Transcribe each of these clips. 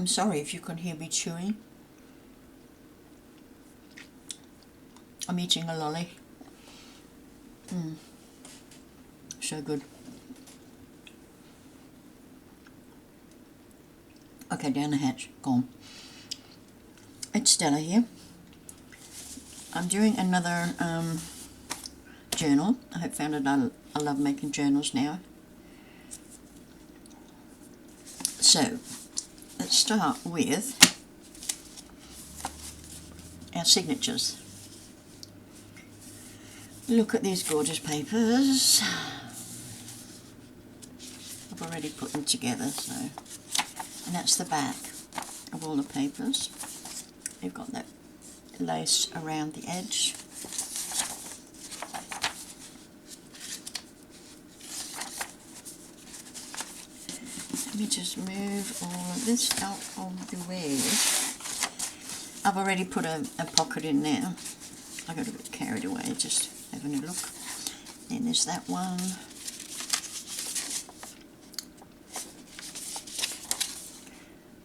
I'm sorry if you can hear me chewing. I'm eating a lolly. So good. Okay, down the hatch, gone. It's Stella here. I'm doing another journal. I have found that I love making journals now. So, let's start with our signatures. Look at these gorgeous papers. I've already put them together, so, and that's the back of all the papers. You've got that lace around the edge. Let me just move all of this out of the way. I've already put a pocket in there. I got a bit carried away just having a look. Then there's that one.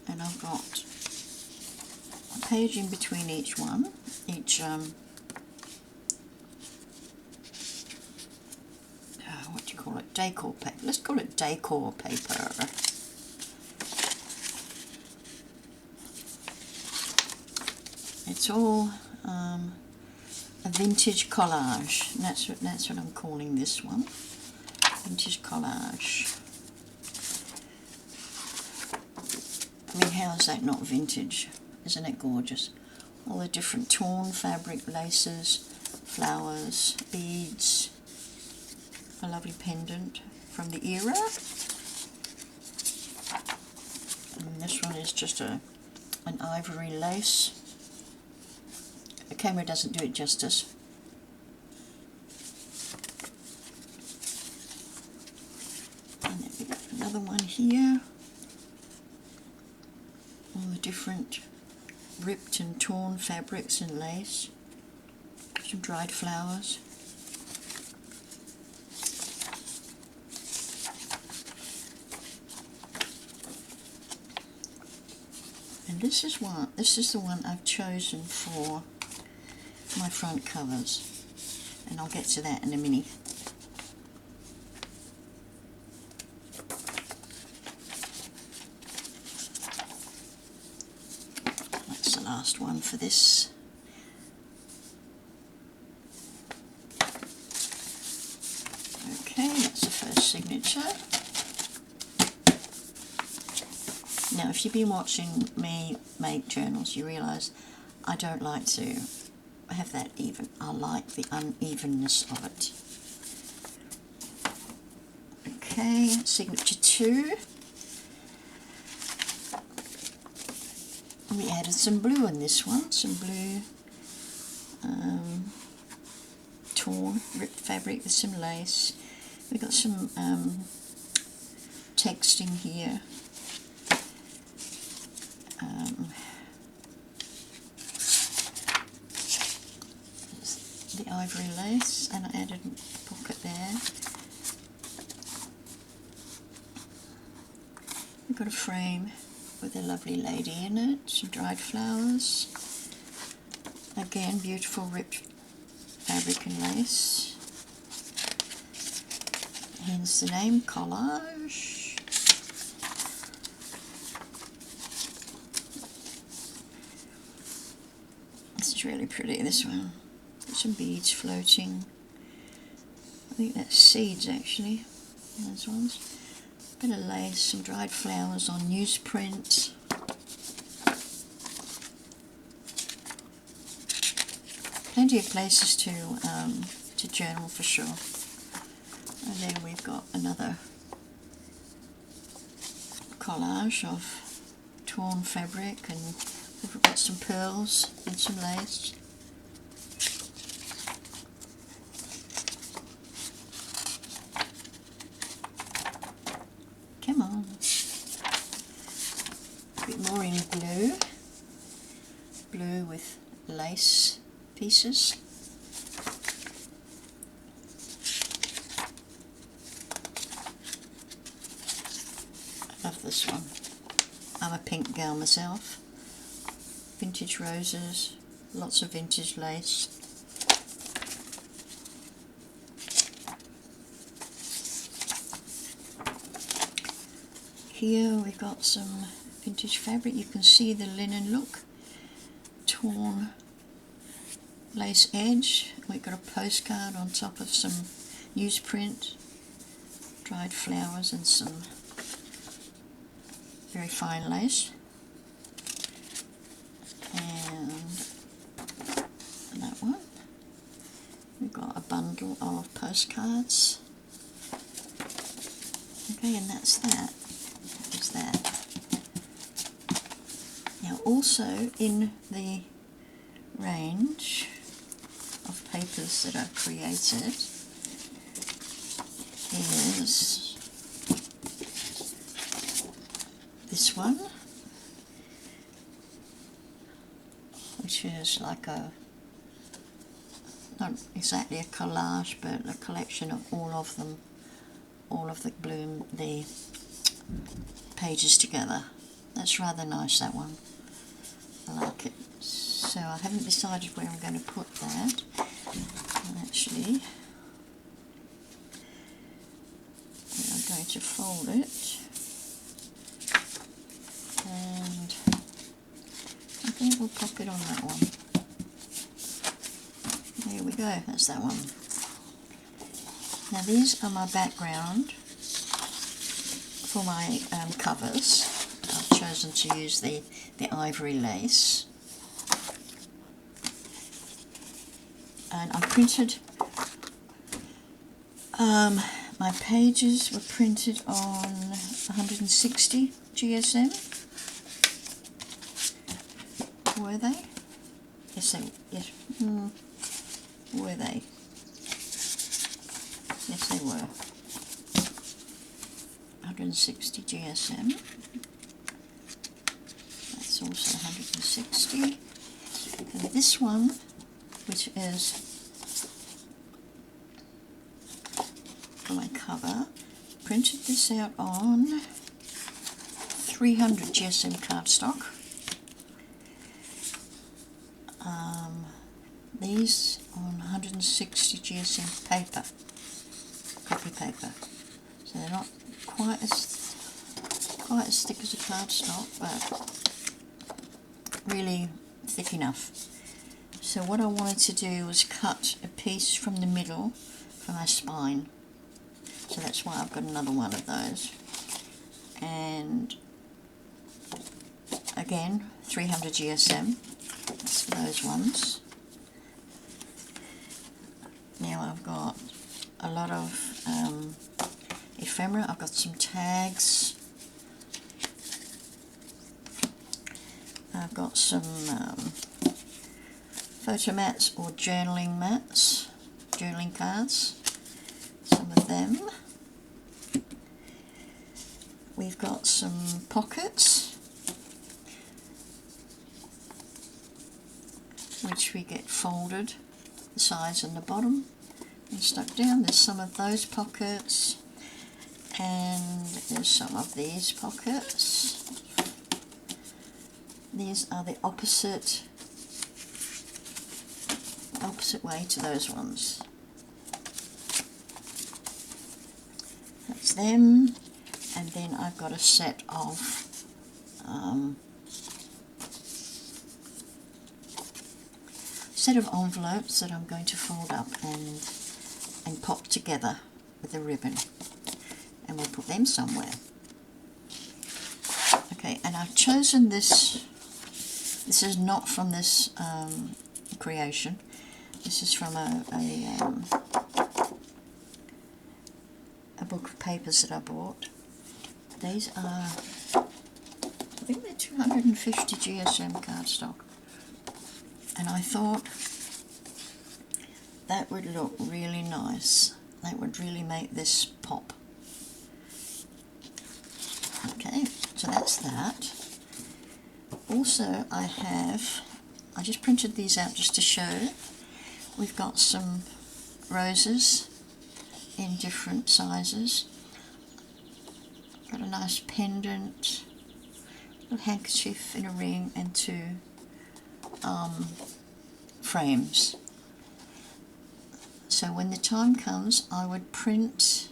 And I've got a page in between each one. What do you call it? Decor paper. Let's call it decor paper. It's all a vintage collage. And that's what I'm calling this one. Vintage collage. I mean, how is that not vintage? Isn't it gorgeous? All the different torn fabric, laces, flowers, beads. A lovely pendant from the era. And this one is just an ivory lace. The camera doesn't do it justice. And then we've got another one here. All the different ripped and torn fabrics and lace. Some dried flowers. And this is the one I've chosen for my front covers, and I'll get to that in a minute. That's the last one for this. Okay, that's the first signature. Now, if you've been watching me make journals, you realise I don't like to have that even. I like the unevenness of it. Okay, signature 2. We added some blue in this one, some blue torn, ripped fabric with some lace. We've got some texting here. The ivory lace, and I added a pocket there. We've got a frame with a lovely lady in it, some dried flowers. Again, beautiful ripped fabric and lace. Hence the name, Collage. This is really pretty, this one. Some beads floating. I think that's seeds actually, those ones. Bit of lace, some dried flowers on newsprint. Plenty of places to journal for sure. And then we've got another collage of torn fabric, and we've got some pearls and some lace. Come on. A bit more in blue. Blue with lace pieces. I love this one. I'm a pink girl myself. Vintage roses, lots of vintage lace. Here we've got some vintage fabric. You can see the linen look, torn lace edge. We've got a postcard on top of some newsprint, dried flowers and some very fine lace. And that one. We've got a bundle of postcards. Okay, and that's that. That is that. Now also in the range of papers that I've created is this one, which is like a, not exactly a collage, but a collection of all of them, all of the pages together. That's rather nice, that one. I like it. So I haven't decided where I'm going to put that. And actually, I'm going to fold it, and I think we'll pop it on that one. There we go, that's that one. Now these are my background for my covers. I've chosen to use the ivory lace. And I printed, my pages were printed on 160 GSM. Were they? Yes, yes. Were they? Yes, they were. 160 GSM. That's also 160. And this one, which is for my cover, printed this out on 300 GSM cardstock. These on 160 GSM paper, copy paper. So they're not quite as thick as a cardstock, but really thick enough. So what I wanted to do was cut a piece from the middle for my spine. So that's why I've got another one of those. And again, 300 GSM, that's for those ones. Now I've got a lot of ephemera. I've got some tags. I've got some photo mats or journaling mats, journaling cards, some of them. We've got some pockets, which we get folded, the sides and the bottom, and stuck down. There's some of those pockets, and there's some of these pockets. These are the opposite way to those ones. That's them. And then I've got a set of envelopes that I'm going to fold up and pop together with a ribbon, and we'll put them somewhere. Okay, and I've chosen this. This is not from this creation. This is from a book of papers that I bought. These are, I think they're 250 GSM cardstock, and I thought that would look really nice. That would really make this pop. Okay, so that's that. Also I just printed these out just to show. We've got some roses in different sizes. Got a nice pendant, little handkerchief in a ring and 2 frames. So when the time comes, I would print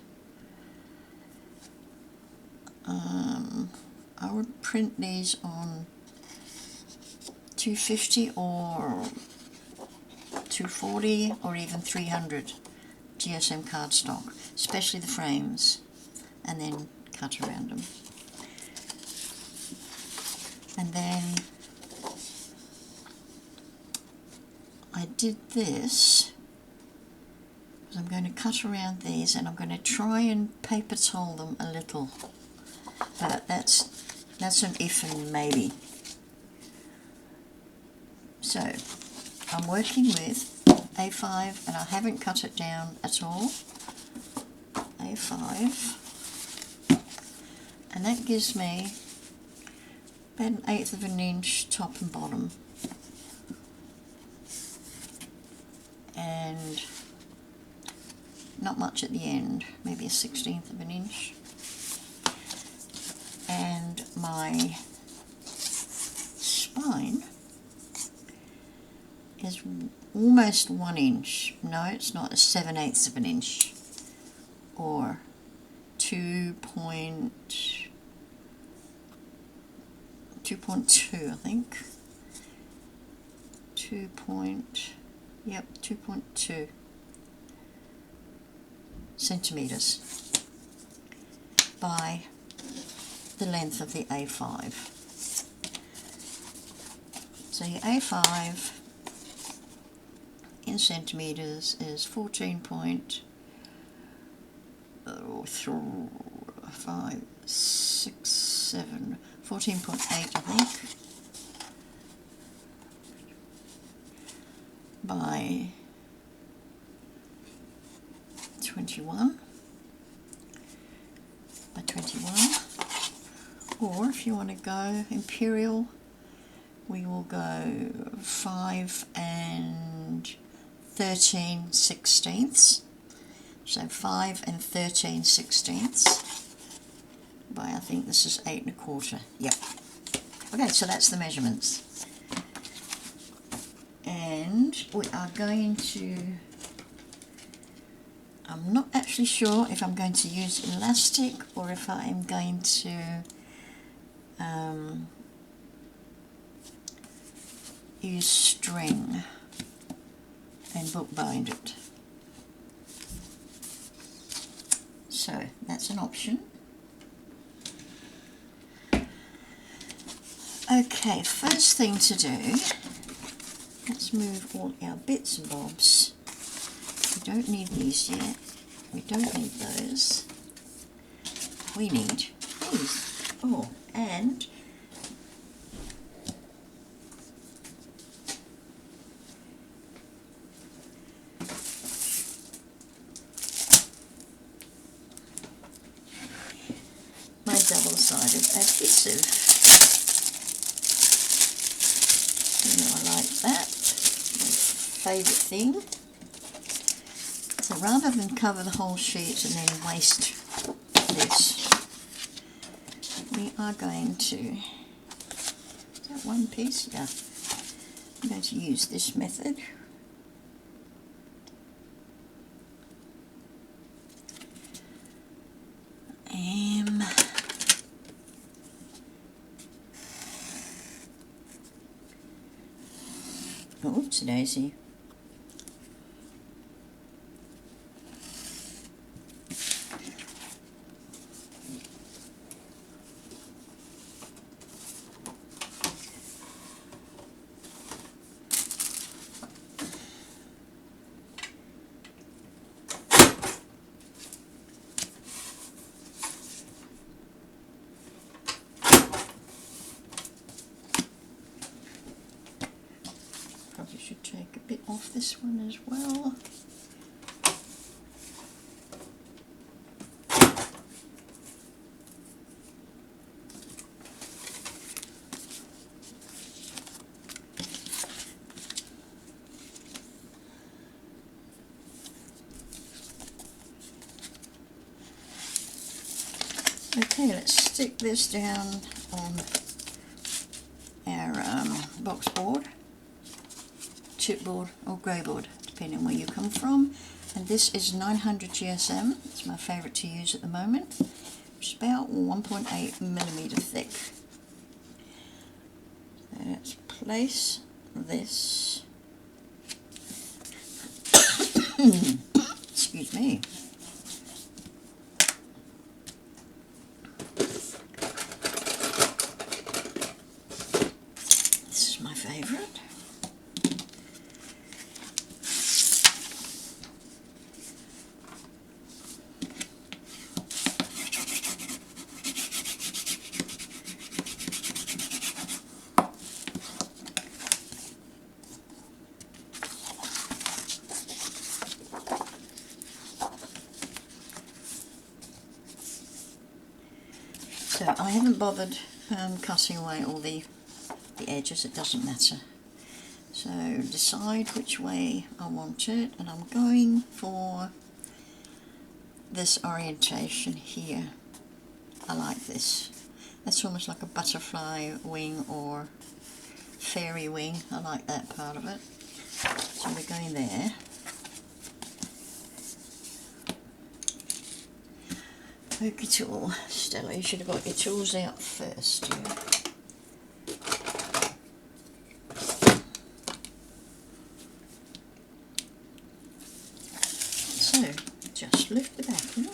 these on 250 or 240 or even 300 GSM cardstock, especially the frames, and then cut around them. And then I did this because I'm going to cut around these, and I'm going to try and paper towel them a little, but that's an if and maybe. So I'm working with A5, and I haven't cut it down at all. A5, and that gives me about 1/8 of an inch top and bottom, and not much at the end, maybe 1/16 of an inch. And my spine is almost 1 inch. No, it's not, 7/8 of an inch, or 2.2, I think. 2.2 centimeters by the length of the A5. So your A5 in centimeters is 14.5, 6, 7, 14.8, I think, by 21, or if you want to go imperial, we will go 5 and 13/16. So 5 and 13/16 by, I think this is 8 1/4. Yep. Okay, so that's the measurements. And we are going to, I'm not actually sure if I'm going to use elastic or if I am going to use string and bookbind it. So that's an option. Okay, first thing to do, let's move all our bits and bobs. We don't need these yet. We don't need those. We need these. Oh, and my double-sided adhesive. You know, I like that. My favourite thing. So rather than cover the whole sheet and then waste this, we are going to, is that one piece? Yeah. I'm going to use this method. Oops, daisy. Probably should take a bit off this one as well. Okay, let's stick this down on box board, chipboard or grey board, depending on where you come from. And this is 900 GSM. It's my favourite to use at the moment, which is about 1.8 millimetre thick. Let's place this. Excuse me. This is my favourite. So I haven't bothered cutting away all the edges, it doesn't matter. So decide which way I want it, and I'm going for this orientation here. I like this. That's almost like a butterfly wing or fairy wing. I like that part of it. So we're going there. Poke your tool. Stella, you should have got your tools out first. Yeah. So, just lift the back here.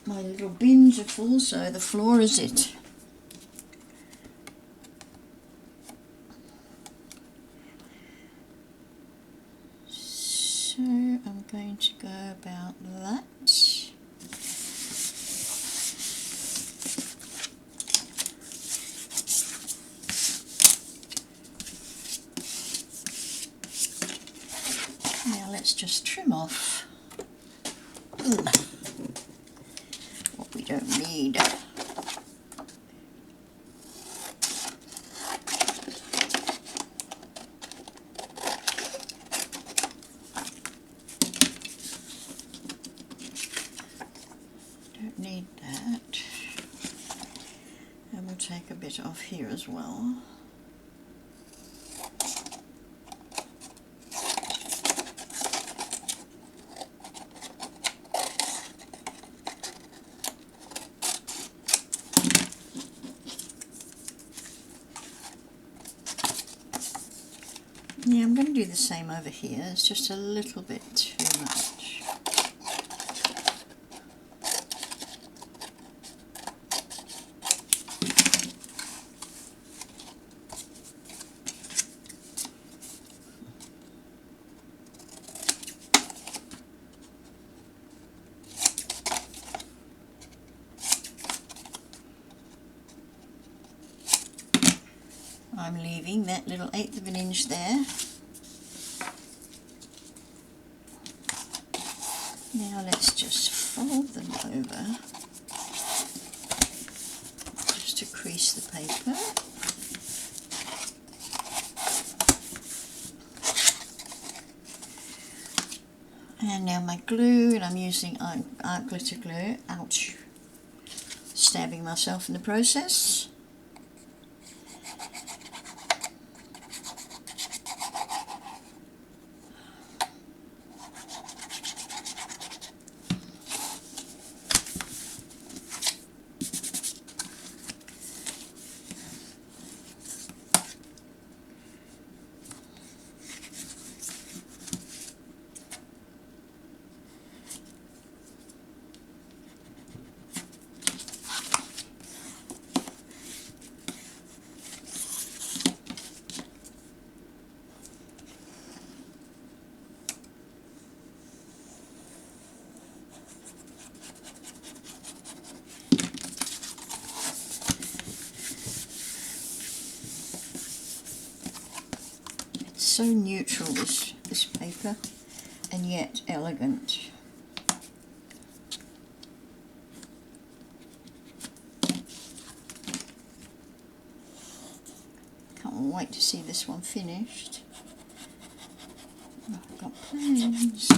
My little bins are full, so the floor is it. So, I'm going to go about that. Let's just trim off what we don't need. Don't need that. And we'll take a bit off here as well. Yeah, I'm going to do the same over here. It's just a little bit too much. I'm leaving that little 1/8 of an inch there. Now let's just fold them over just to crease the paper. And now my glue, and I'm using art glitter glue. Ouch! Stabbing myself in the process. So neutral, this paper, and yet elegant. Can't wait to see this one finished. I've got plans.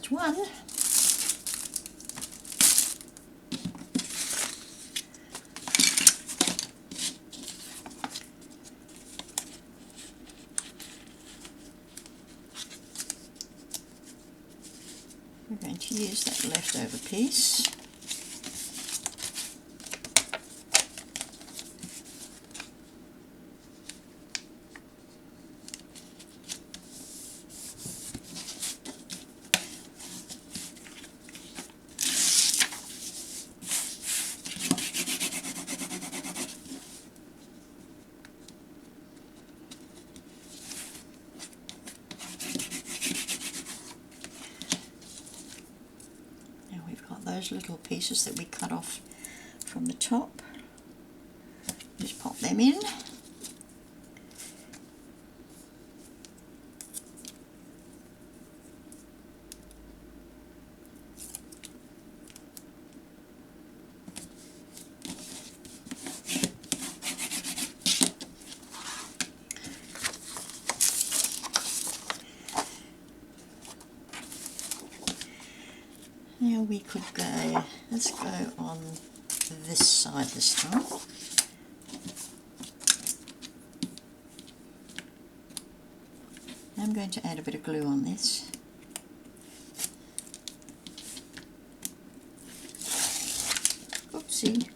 that's one. We're going to use that leftover piece. Those little pieces that we cut off from the top, just pop them in. Now we could go, let's go on this side this time. I'm going to add a bit of glue on this. Oopsie.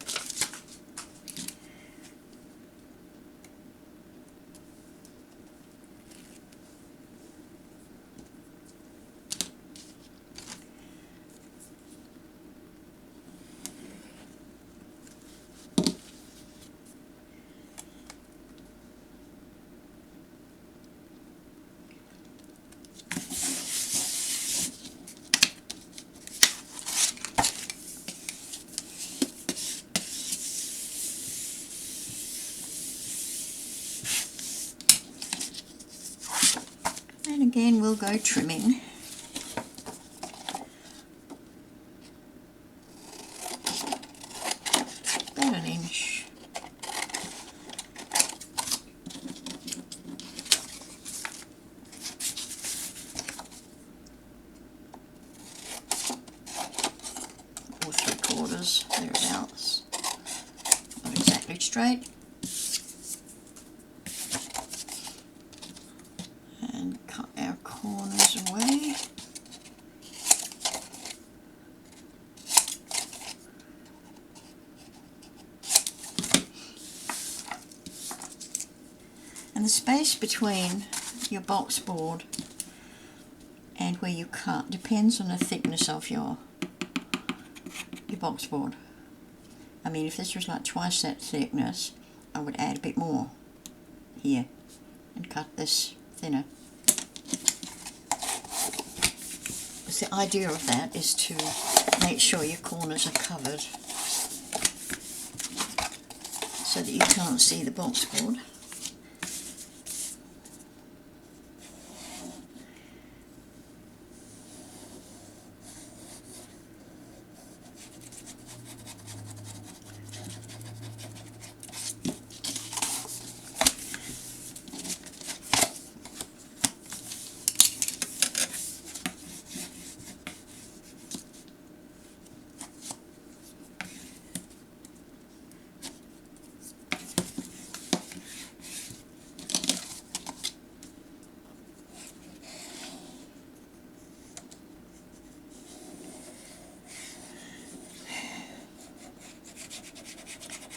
And again we'll go trimming. About an inch. Or 3/4, thereabouts. Not exactly straight. Corners away. And the space between your box board and where you cut depends on the thickness of your box board. I mean, if this was like twice that thickness, I would add a bit more here and cut this thinner. The idea of that is to make sure your corners are covered so that you can't see the box board.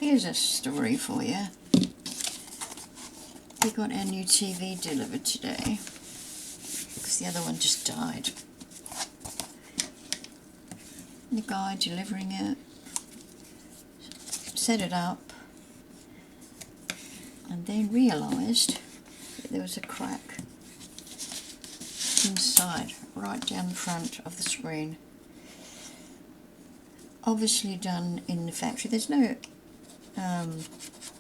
Here's a story for you. We got our new TV delivered today because the other one just died. The guy delivering it set it up and then realised that there was a crack inside, right down the front of the screen. Obviously done in the factory. There's no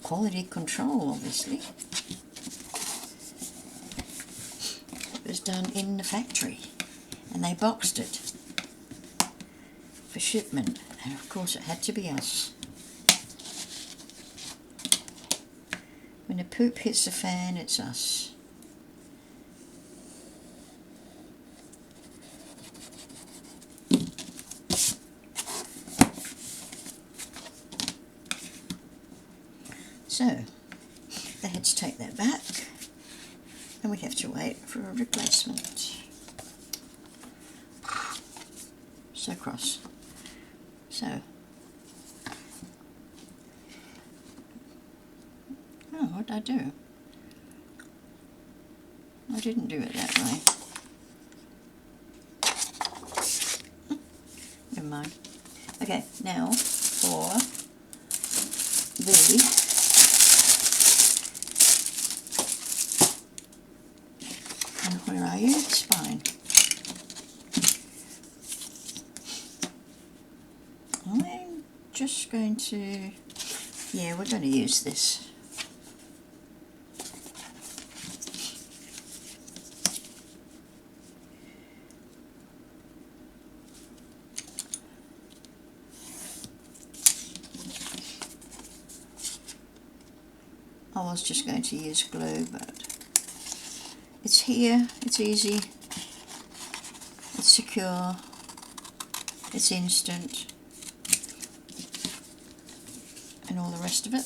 quality control, obviously. It was done in the factory and they boxed it for shipment, and of course it had to be us. When the poop hits the fan, it's us. So they had to take that back, and we have to wait for a replacement. So cross. So, oh, what did I do? I didn't do it that way. Never mind. Okay, now for the and where are you? Spine. I'm just going to, yeah, we're going to use this. I was just going to use glue, but it's here, it's easy, it's secure, it's instant, and all the rest of it.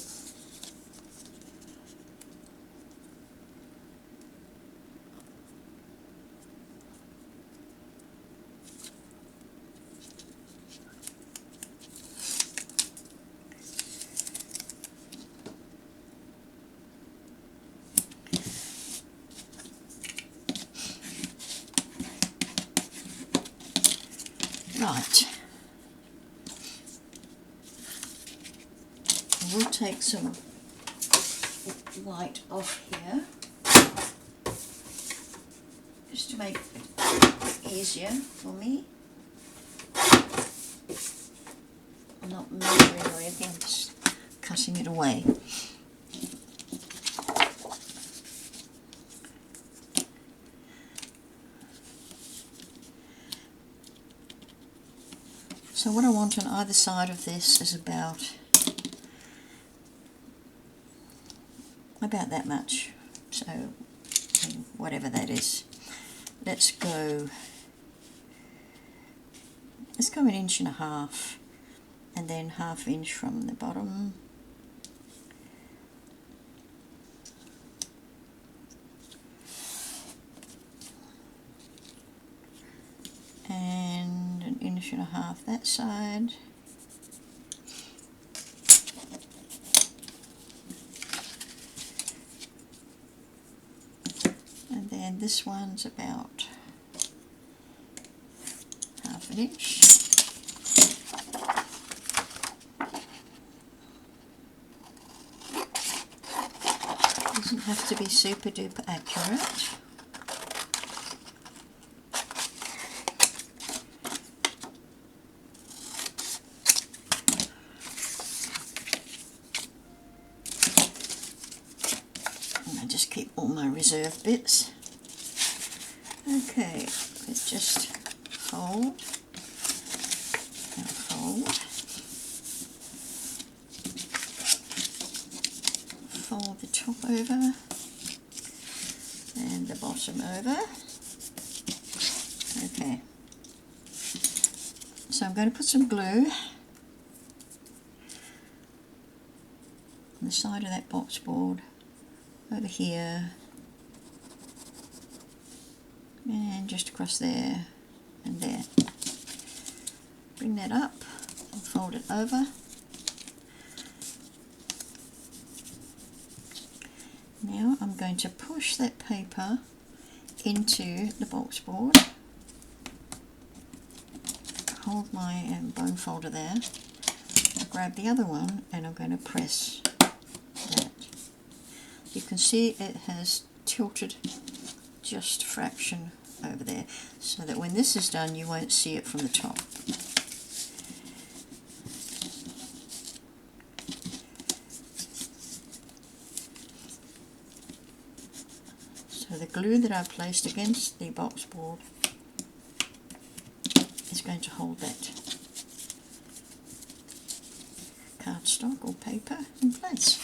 Right, we'll take some white off here, just to make it easier for me. I'm not measuring or anything, I'm just cutting it away. So what I want on either side of this is about that much, so whatever that is. Let's go 1.5 inches, and then 1/2 inch from the bottom. And 1.5 inches that side. And then this one's about 1/2 inch. Doesn't have to be super duper accurate. Just keep all my reserve bits. Okay, let's just fold and fold. Fold the top over and the bottom over. Okay, so I'm going to put some glue on the side of that box board, over here, and just across there and there. Bring that up and fold it over. Now I'm going to push that paper into the box board. Hold my bone folder there. Grab the other one and I'm going to press that. You can see it has tilted just a fraction over there, so that when this is done you won't see it from the top. So the glue that I placed against the box board is going to hold that cardstock or paper in place.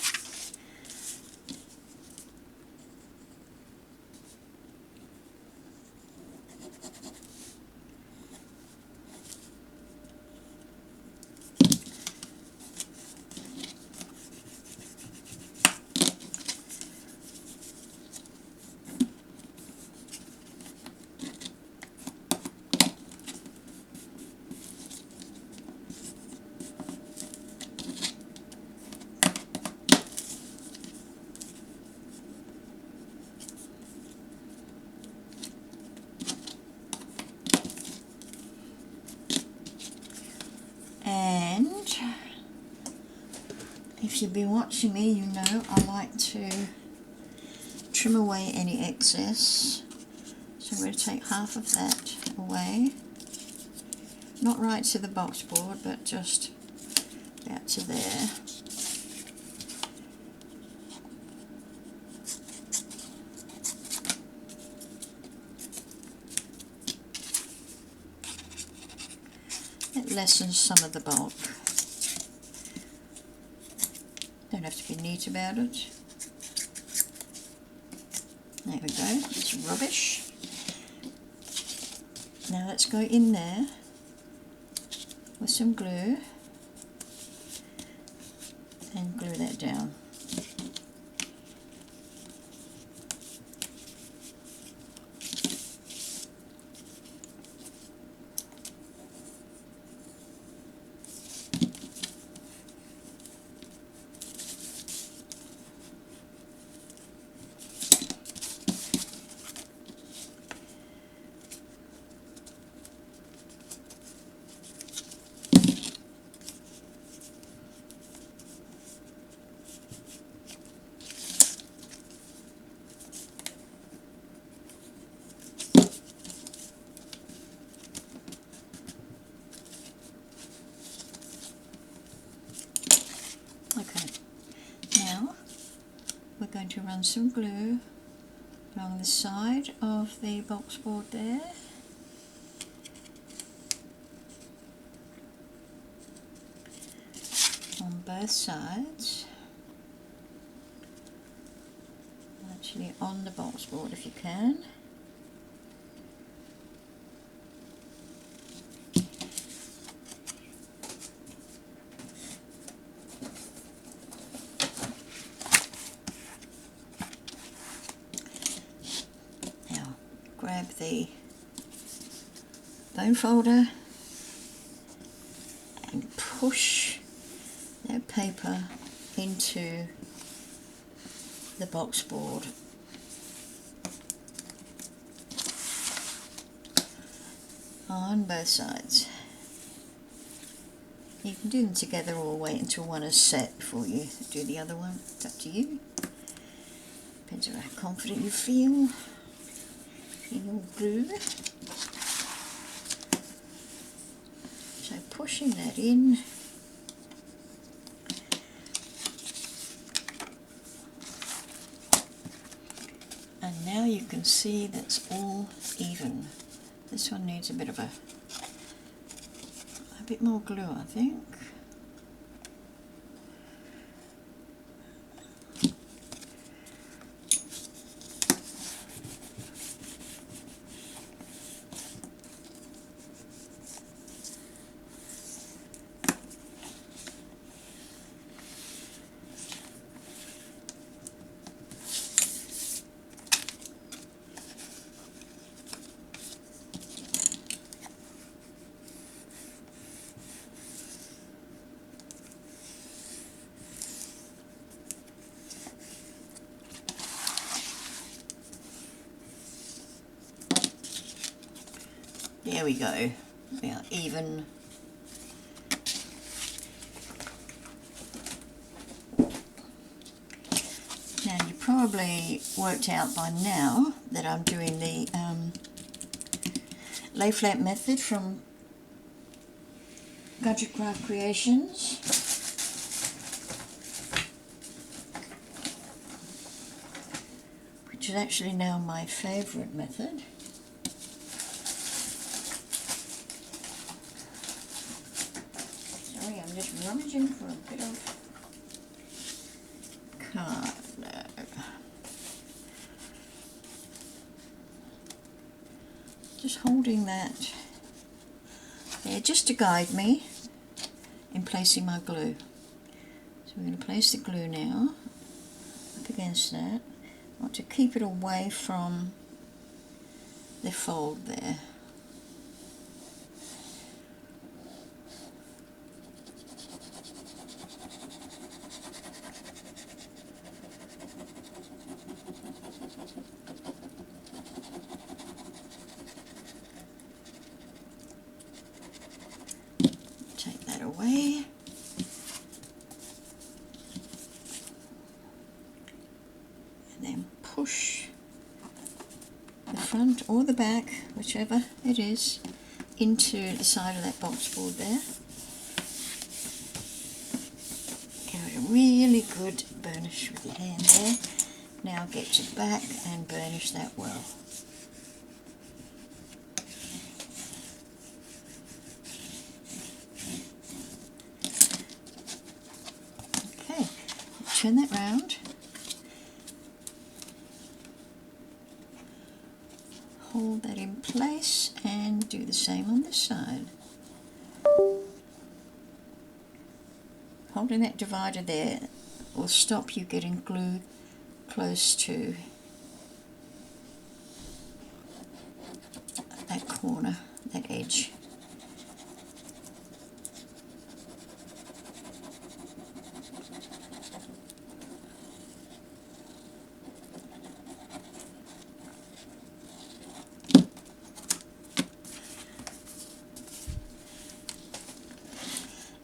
if you've been watching me, you know I like to trim away any excess. So I'm going to take half of that away. Not right to the box board, but just about to there. It lessens some of the bulk. Don't have to be neat about it. There we go, it's rubbish. Now let's go in there with some glue and glue that down. Okay, now we're going to run some glue along the side of the box board there. On both sides. Actually on the box board if you can. Grab the bone folder and push that paper into the box board. On both sides. You can do them together or wait until one is set before you do the other one. It's up to you. Depends on how confident you feel. Your glue. So pushing that in. And now you can see that's all even. This one needs a bit of a bit more glue, I think. There we go, about even. Now you probably worked out by now that I'm doing the lay flat method from Gadget Craft Creations. Which is actually now my favourite method. I'm just rummaging for a bit of card. Just holding that there just to guide me in placing my glue. So we're going to place the glue now up against that. I want to keep it away from the fold there. Take that away. or the back, whichever it is, into the side of that box board there. Give it a really good burnish with your hand there. Now get to the back and burnish that well. Okay, turn that round. Hold that in place and do the same on this side. Holding that divider there will stop you getting glue close to that corner, that edge.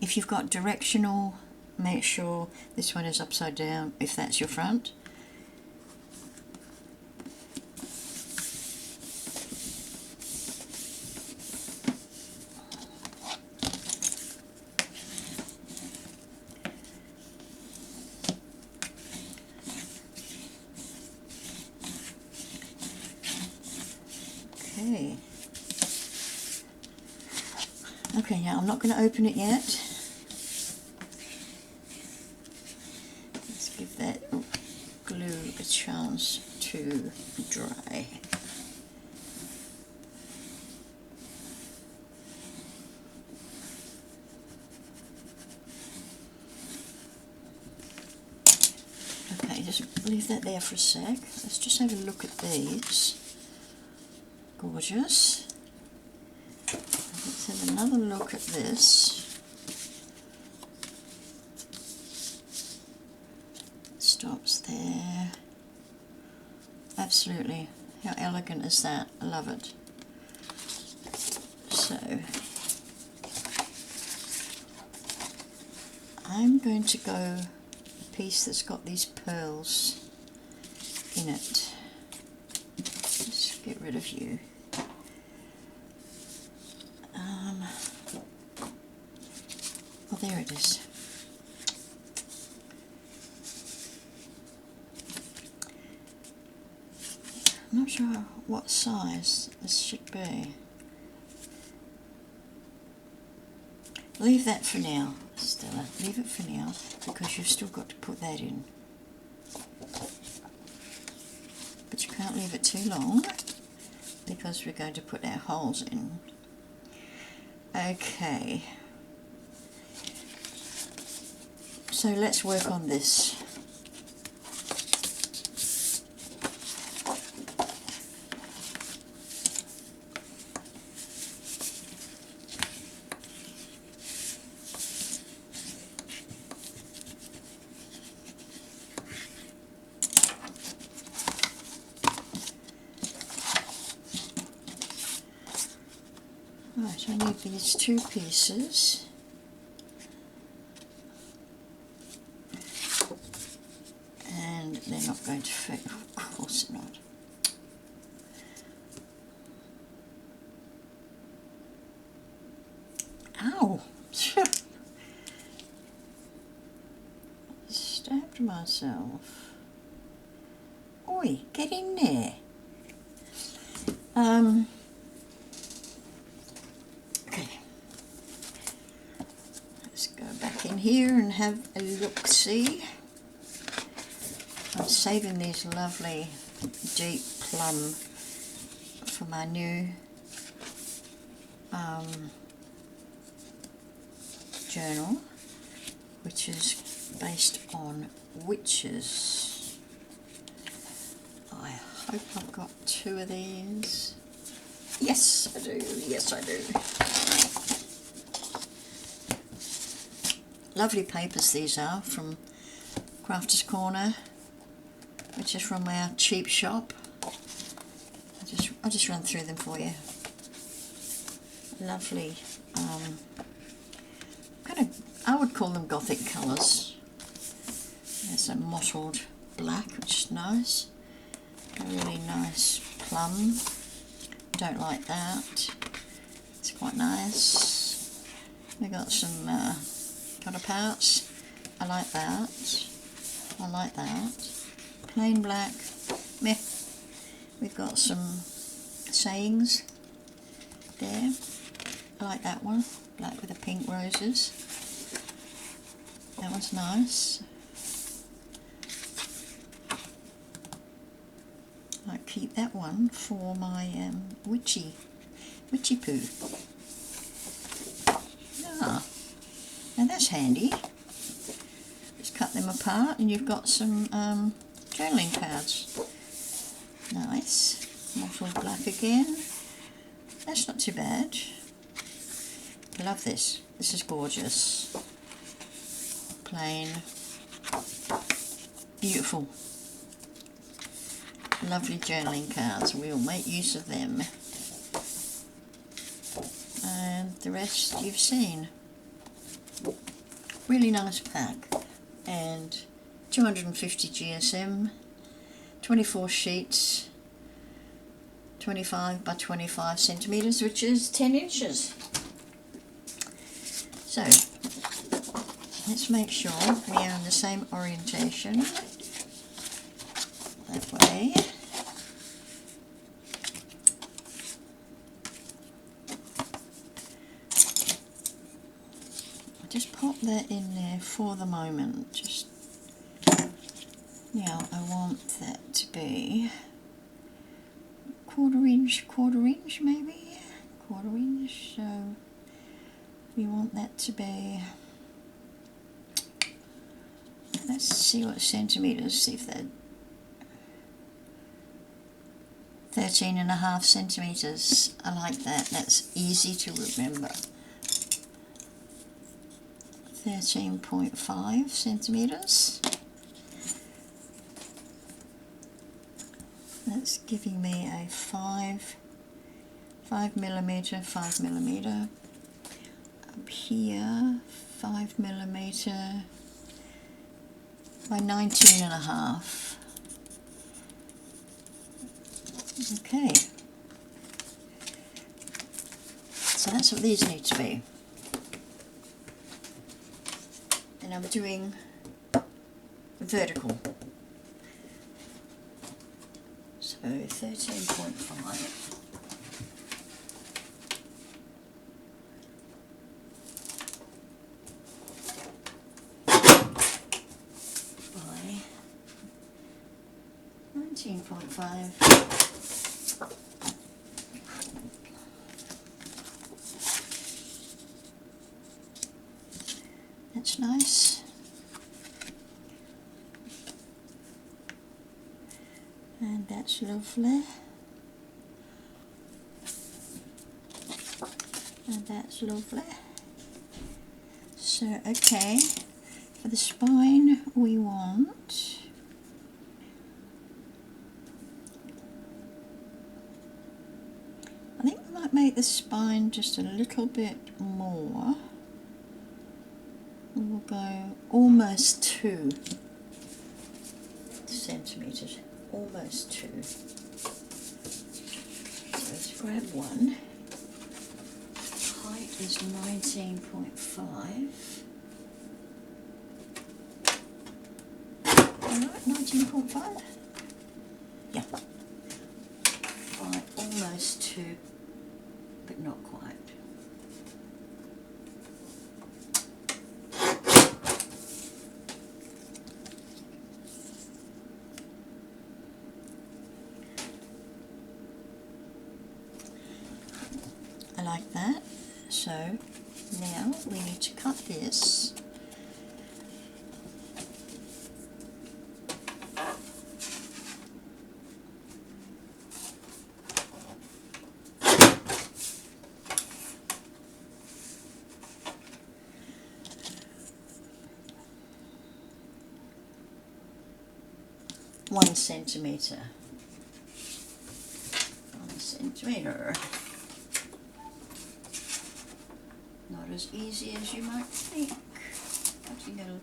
If you've got directional, make sure this one is upside down if that's your front. Okay. Okay, now I'm not going to open it yet. Let's give that glue a chance to dry. Okay, just leave that there for a sec. Let's just have a look at these. Gorgeous. Let's have another look at this. Stops there. Absolutely. How elegant is that? I love it. So, I'm going to go a piece that's got these pearls in it. Just get rid of you. Oh, there it is. I'm not sure what size this should be. Leave that for now, Stella. Leave it for now because you've still got to put that in. But you can't leave it too long because we're going to put our holes in. Okay. So let's work on this. Right, I need these two pieces. And they're not going to fit, of course not. Ow! Stabbed myself. Oi, get in there. Okay. Let's go back in here and have a look-see. I'm saving these lovely deep plum for my new journal, which is based on witches. I hope I've got two of these. Yes, I do. Yes, I do. Lovely papers these are from Crafter's Corner, which is from our cheap shop. I'll just run through them for you. Lovely, I would call them gothic colours. There's a mottled black, which is nice. A really nice plum. Don't like that. It's quite nice. We got some got a pouch. I like that. I like that. Plain black. Meh. We've got some sayings there. I like that one. Black with the pink roses. That one's nice. I keep that one for my witchy poo. Ah, now that's handy. Just cut them apart and you've got some journaling cards. Nice. Mottled black again. That's not too bad. I love this. This is gorgeous. Plain. Beautiful. Lovely journaling cards. We'll make use of them. And the rest you've seen. Really nice pack. And 250 GSM, 24 sheets, 25 by 25 centimeters, which is 10 inches. So let's make sure we are in the same orientation. That way. I'll just pop that in there for the moment. Just now I want that to be quarter inch maybe? Quarter inch, so we want that to be, let's see what centimeters, see if they're 13.5 centimeters. I like that, that's easy to remember. 13.5 centimeters. That's giving me a 5 millimeter. Up here, 5 millimeter by 19.5. Okay. So that's what these need to be. And I'm doing vertical. So 13.5 by 19.5. That's nice. And that's lovely. And that's lovely. So, okay, for the spine we want I think we might make the spine just a little bit more. We'll go almost 2 centimeters. Almost 2. So let's grab one. Height is 19.5. Alright, 19.5? Yeah. Right, almost 2, but not quite. Like that. So now we need to cut this. One centimeter. Not as easy as you might think. Cutting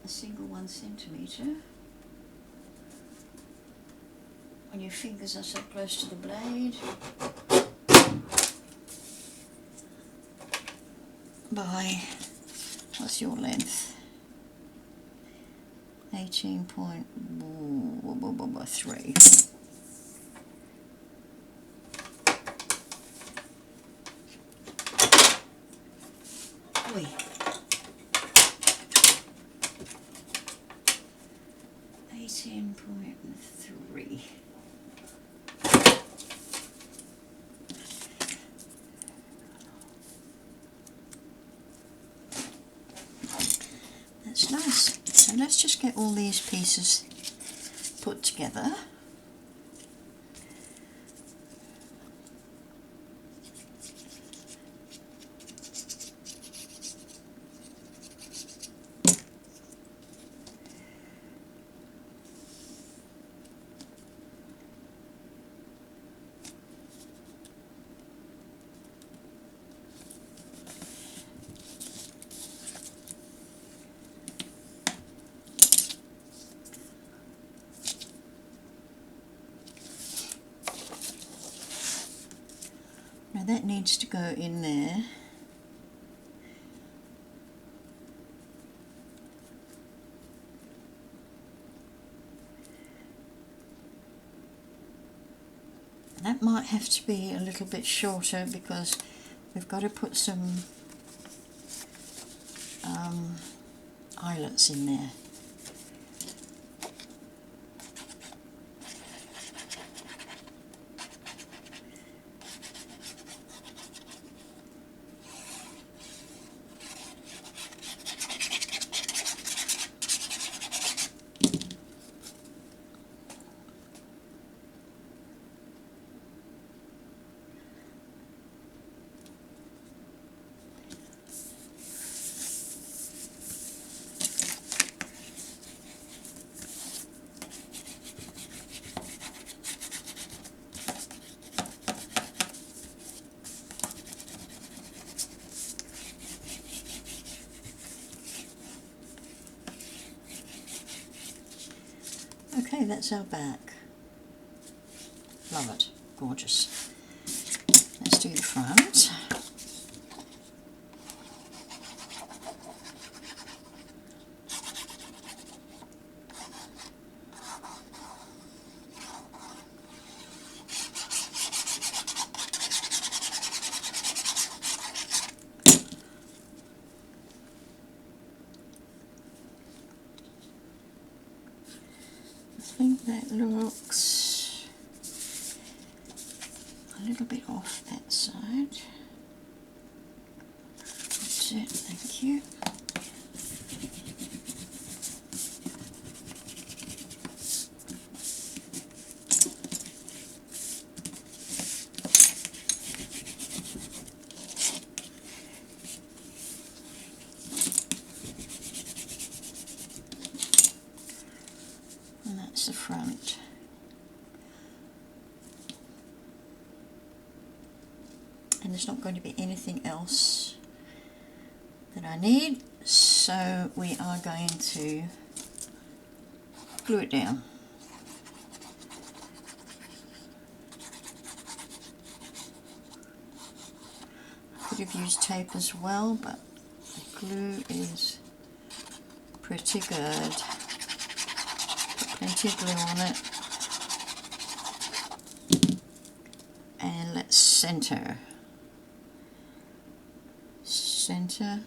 a single 1 centimeter. when your fingers are so close to the blade, by, what's your length? 18.3. Oi. 18.3. That's nice. So let's just get all these pieces put together. Now that needs to go in there. That might have to be a little bit shorter because we've got to put some eyelets in there. Okay, that's our back. Love it. Gorgeous. Let's do the front. I think that looks a little bit off that side. That's it, thank you. And that's the front. And there's not going to be anything else that I need, so we are going to glue it down. I could have used tape as well, but the glue is pretty good. Put plenty of glue on it. And let's center. Center.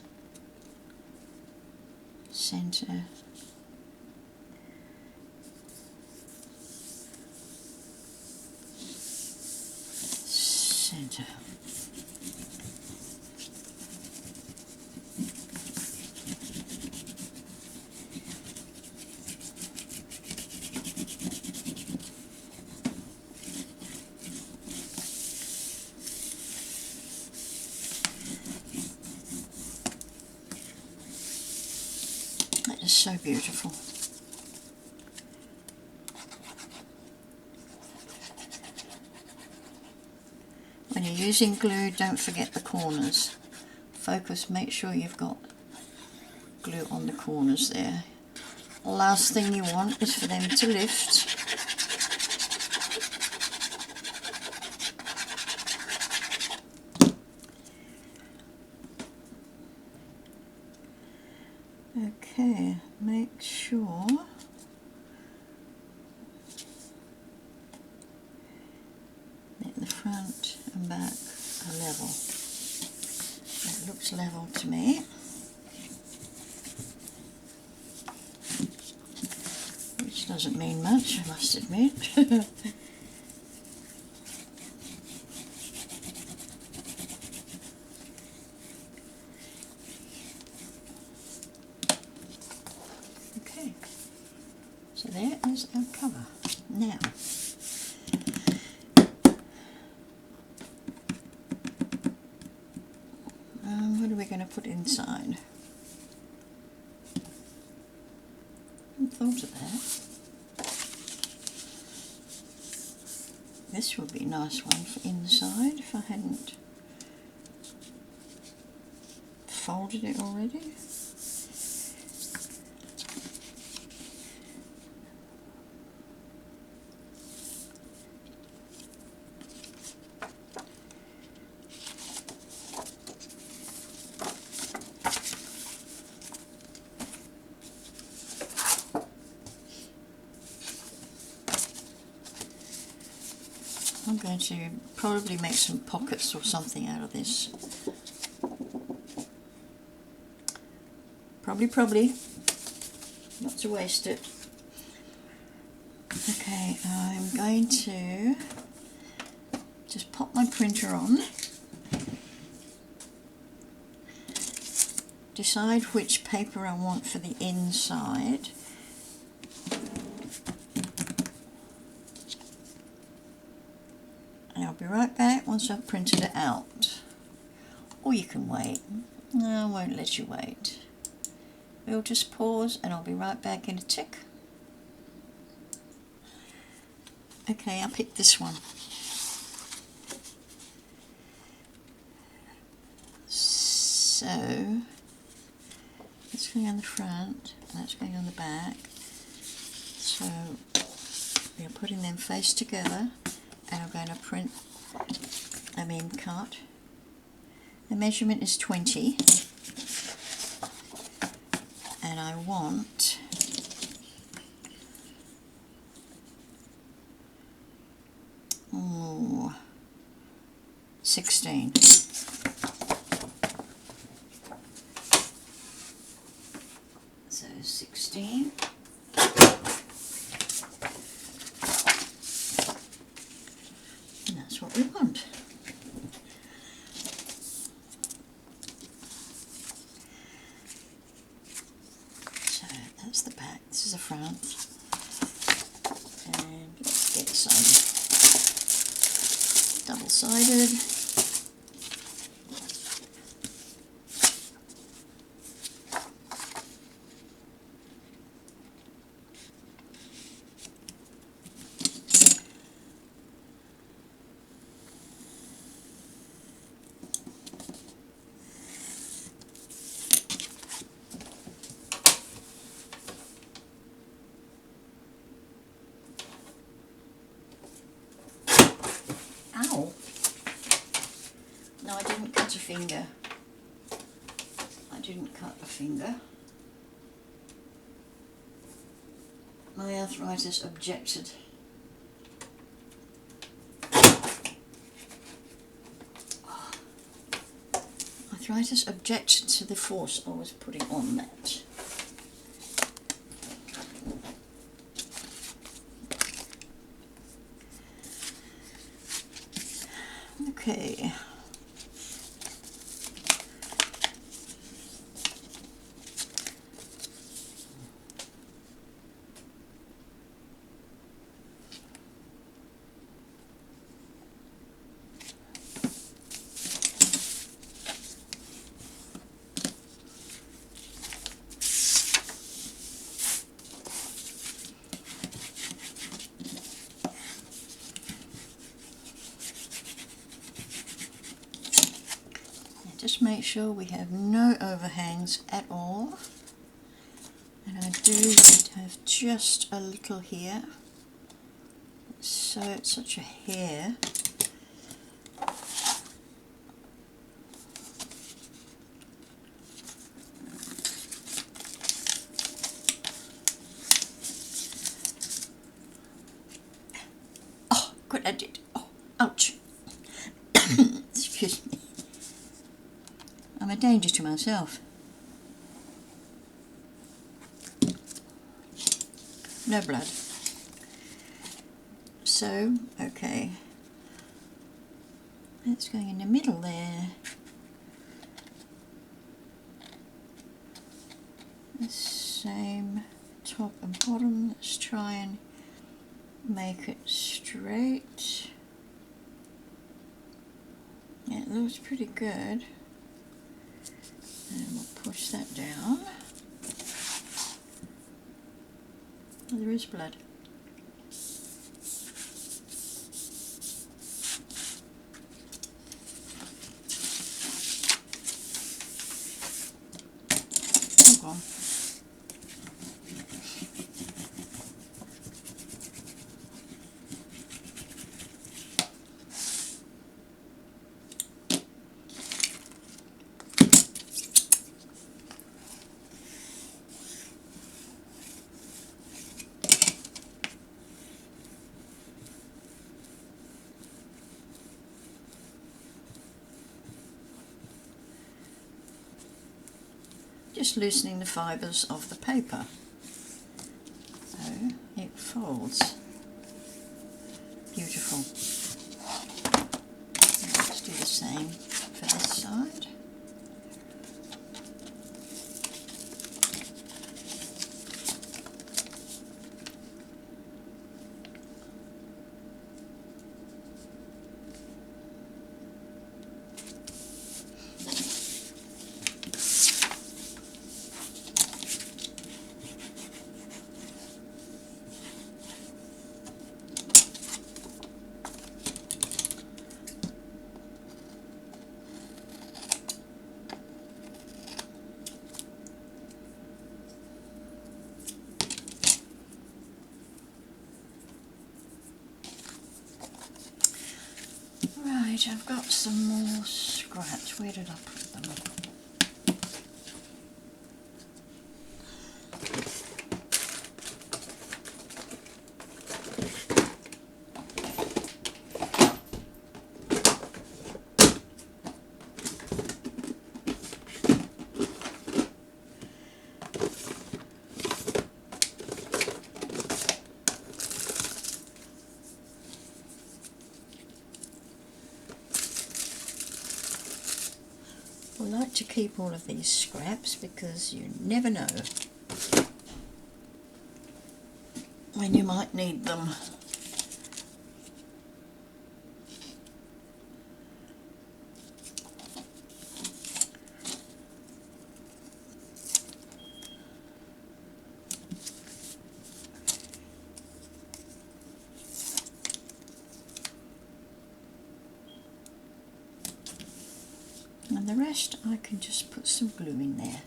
Center. Center. That is so beautiful. When you're using glue, don't forget the corners. Focus, make sure you've got glue on the corners there. The last thing you want is for them to lift Okay, make sure that the front and back are level. That looks level to me. Which doesn't mean much, I must admit. Okay, so there is our cover. Now, what are we going to put inside? I hadn't thought of that. This would be a nice one for inside if I hadn't folded it already. I'm going to probably make some pockets or something out of this. Probably, not to waste it. Okay, I'm going to just pop my printer on, decide which paper I want for the inside, and I'll be right back once I've printed it out. Or you can wait. No, I won't let you wait. We'll just pause and I'll be right back in a tick. Okay, I picked this one. So, that's going on the front, and that's going on the back. So, we are putting them face together, and I'm going to cut. The measurement is 20. And I want 16. So 16. And that's what we want. That's the back, this is the front, and let's get some double-sided. Ow! No, I didn't cut a finger. I didn't cut a finger. My arthritis objected. Arthritis objected to the force I was putting on that. Okay. Just make sure we have no overhangs at all, and I do have just a little here, so it's such a hair. I did. Oh, ouch. Excuse me. I'm a danger to myself. No blood. So, okay. That's going in the middle there. The same top and bottom. Let's try and make it straight. Yeah, it looks pretty good. And we'll push that down. Oh, there is blood. Oh, gone. Just loosening the fibres of the paper so it folds. Beautiful. Let's do the same for this side. Right, I've got some more scraps. Where did I put them? I like to keep all of these scraps because you never know when you might need them. And the rest I can just put some glue in there.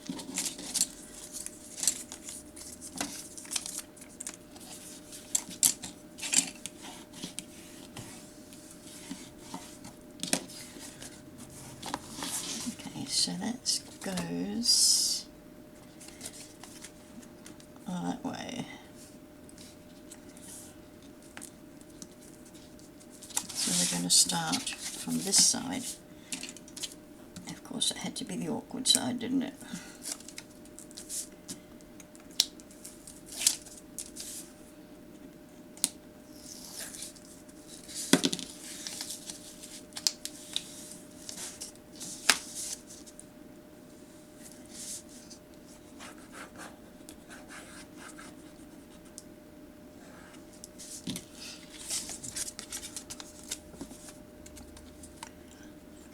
Okay, so that goes that way. So we're going to start from this side. Of course, it had to be the awkward side, didn't it?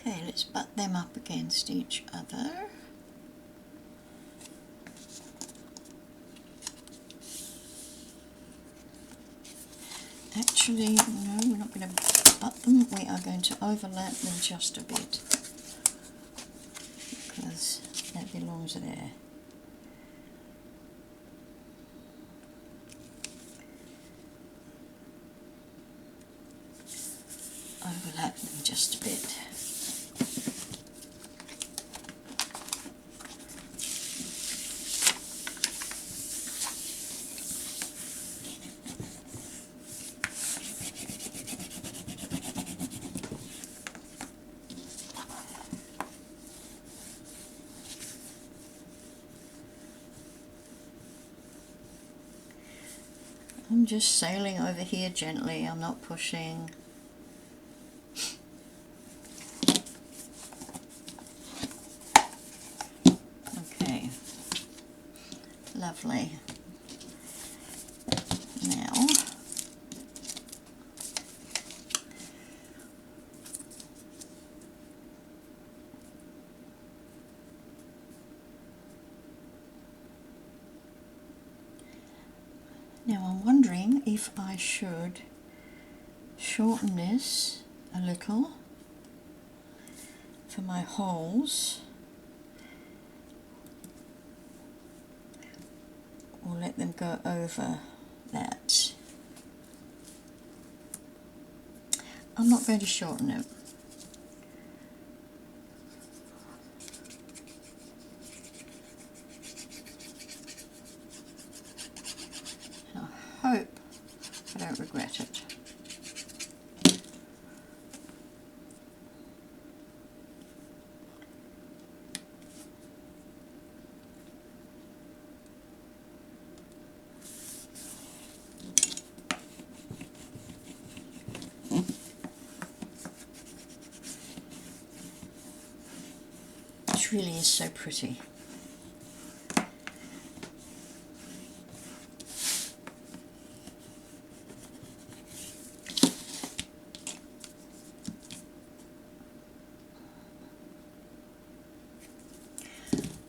Okay, let's butt them up against each other. Actually, no, we're not going to butt them, we are going to overlap them just a bit because that belongs there. Overlap them just a bit. I'm just sailing over here gently, I'm not pushing. Okay, lovely. Now I'm wondering if I should shorten this a little for my holes, or let them go over that. I'm not going to shorten it. I hope I don't regret it. It really is so pretty.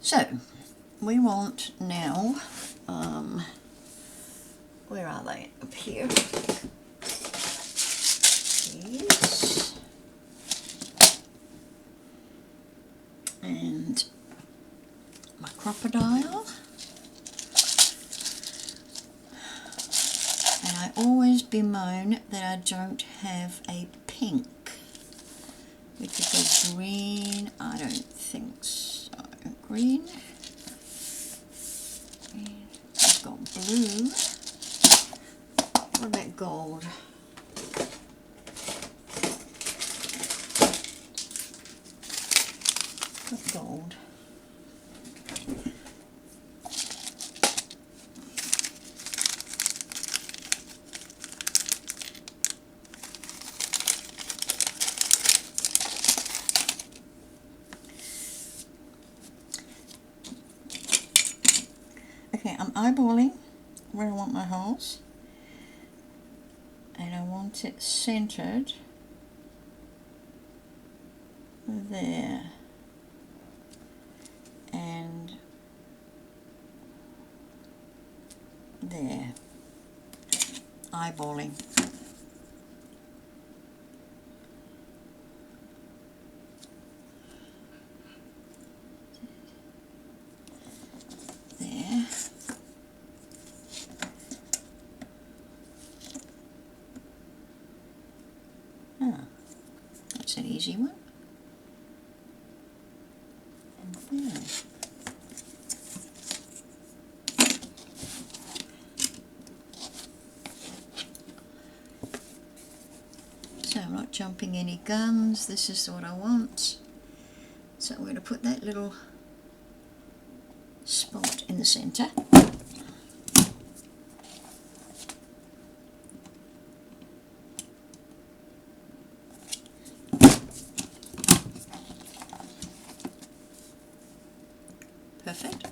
So, we want now, where are they? Up here. These. And my crocodile. And I always bemoan that I don't have a pink. We could go green. I don't think so. Green. I've got blue. What about gold? Got gold. Okay, I'm eyeballing where I want my holes, and I want it centered there and there. Eyeballing. There. Ah, that's an easy one. And there. So I'm not jumping any guns, this is what I want. So I'm going to put that little spot in the centre. Perfect.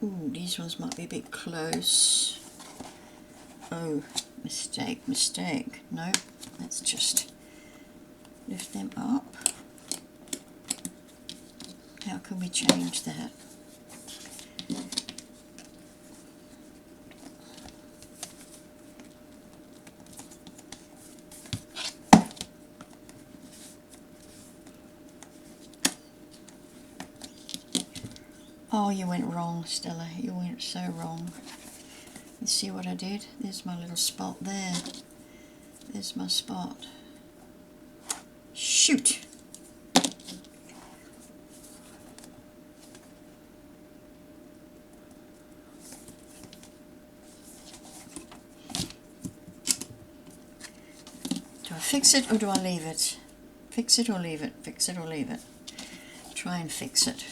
Ooh, these ones might be a bit close. Oh, mistake. No, let's just lift them up. How can we change that? Oh, you went wrong, Stella. You went so wrong. You see what I did? There's my little spot there. There's my spot. Shoot! Do I fix it or do I leave it? Fix it or leave it? Fix it or leave it? Try and fix it.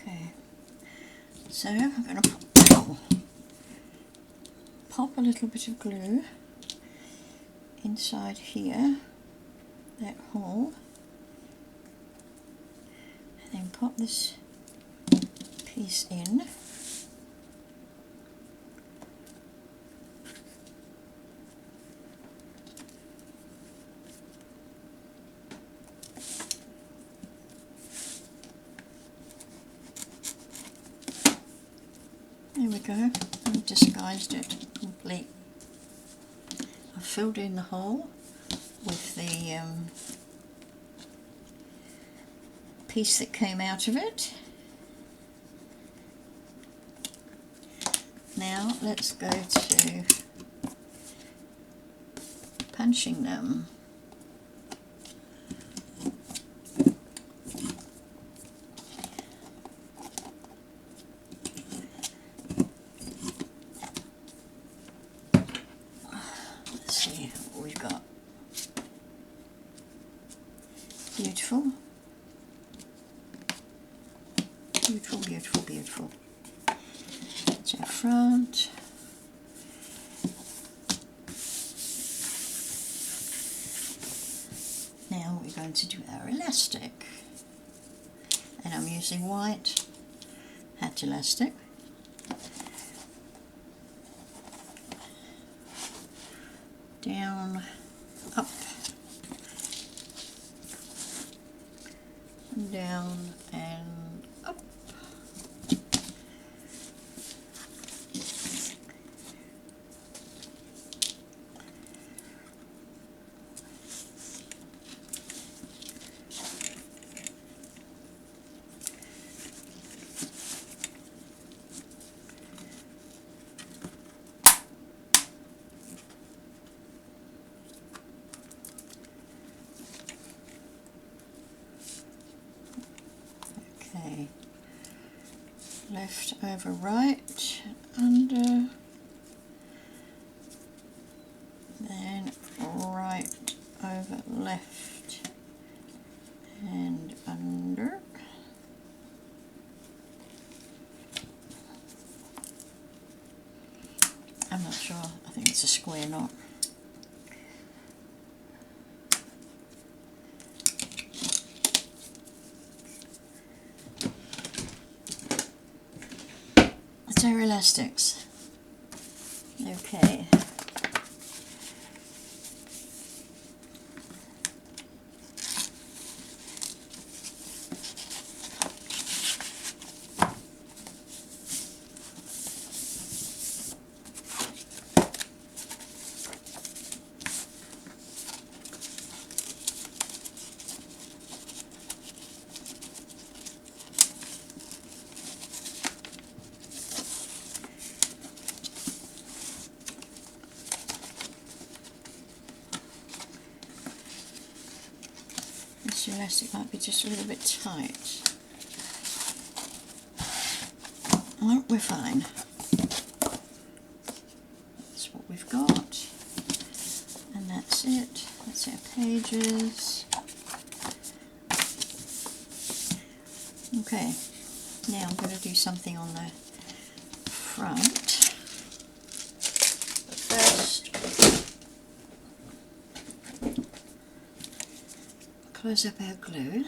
Okay, so I'm going to pop a little bit of glue inside here, that hole, and then pop this piece in. There we go, I've disguised it complete. I've filled in the hole with the piece that came out of it. Now let's go to punching them. See what we've got. Beautiful. Beautiful, beautiful, beautiful. That's our front. Now we're going to do our elastic. And I'm using white hat elastic. Down, up, down and up. Okay, left over right, under, then right over left and under. I'm not sure, I think it's a square knot. That's our elastics. Okay. This elastic might be just a little bit tight. Well, we're fine. That's what we've got. And that's it. That's our pages. Okay, now I'm going to do something on the front. But first, close up our glue.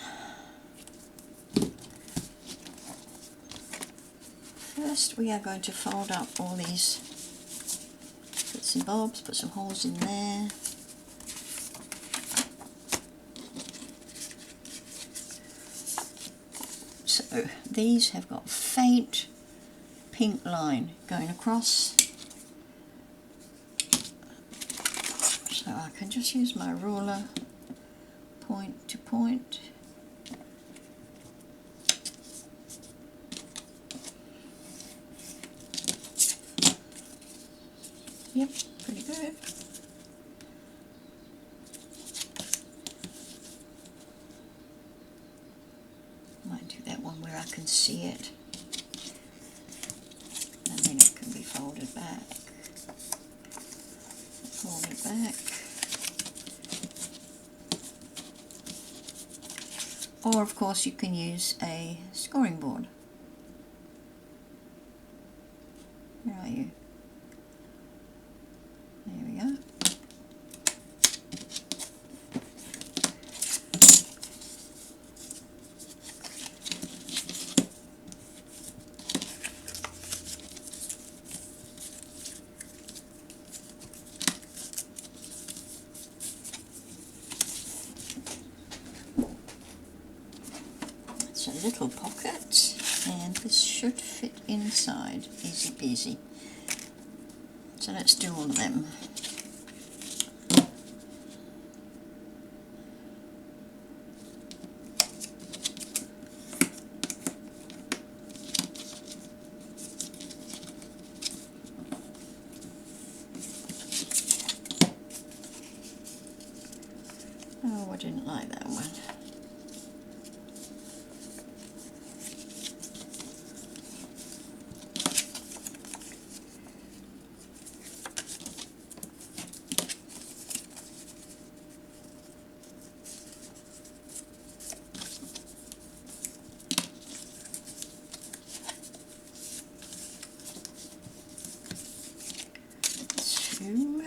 First we are going to fold up all these bits and bobs, put some holes in there. So these have got faint pink line going across. So I can just use my ruler point to point. Yep, pretty good. Might do that one where I can see it, and then it can be folded back. Fold it back. Or of course you can use a scoring board. Where are you? There we go. It's a little pocket, and this should fit inside, easy peasy. So let's do all of them. Oh, I didn't like that one. Two.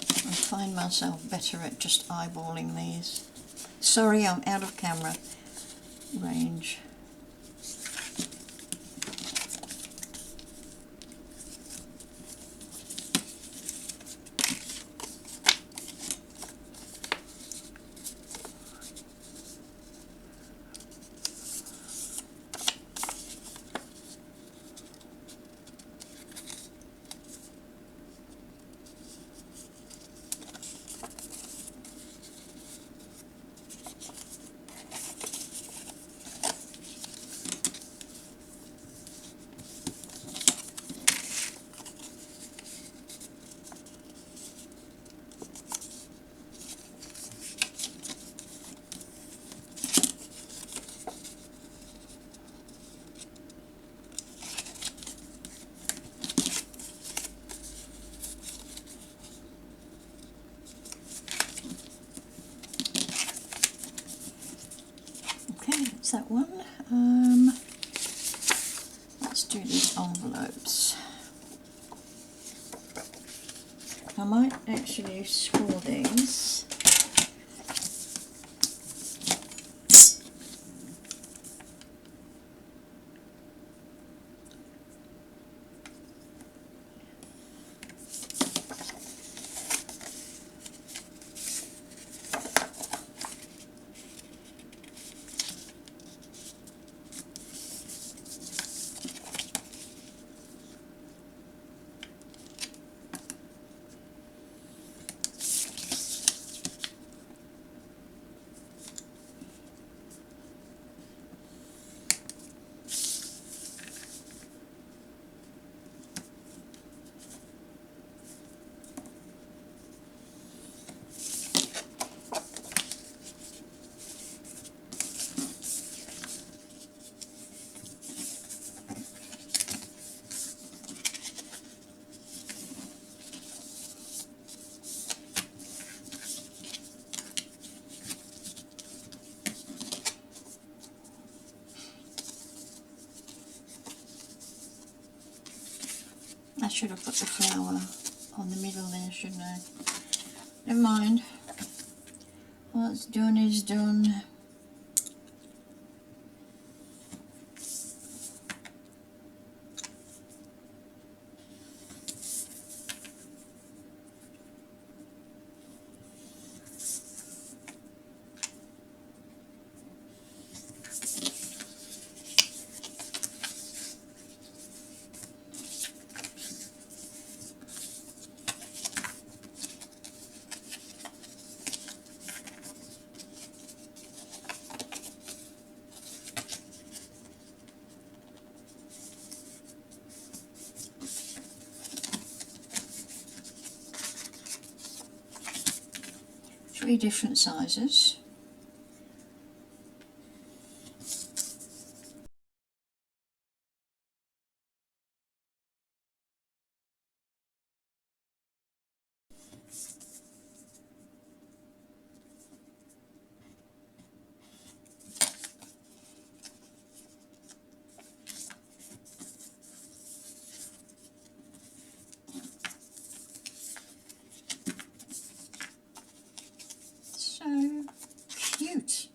I find myself better at just eyeballing these. Sorry, I'm out of camera range. That's that one. Let's do these envelopes. I might actually score these. I should have put the flower on the middle there, shouldn't I? Never mind. What's done is done. Three different sizes. So cute.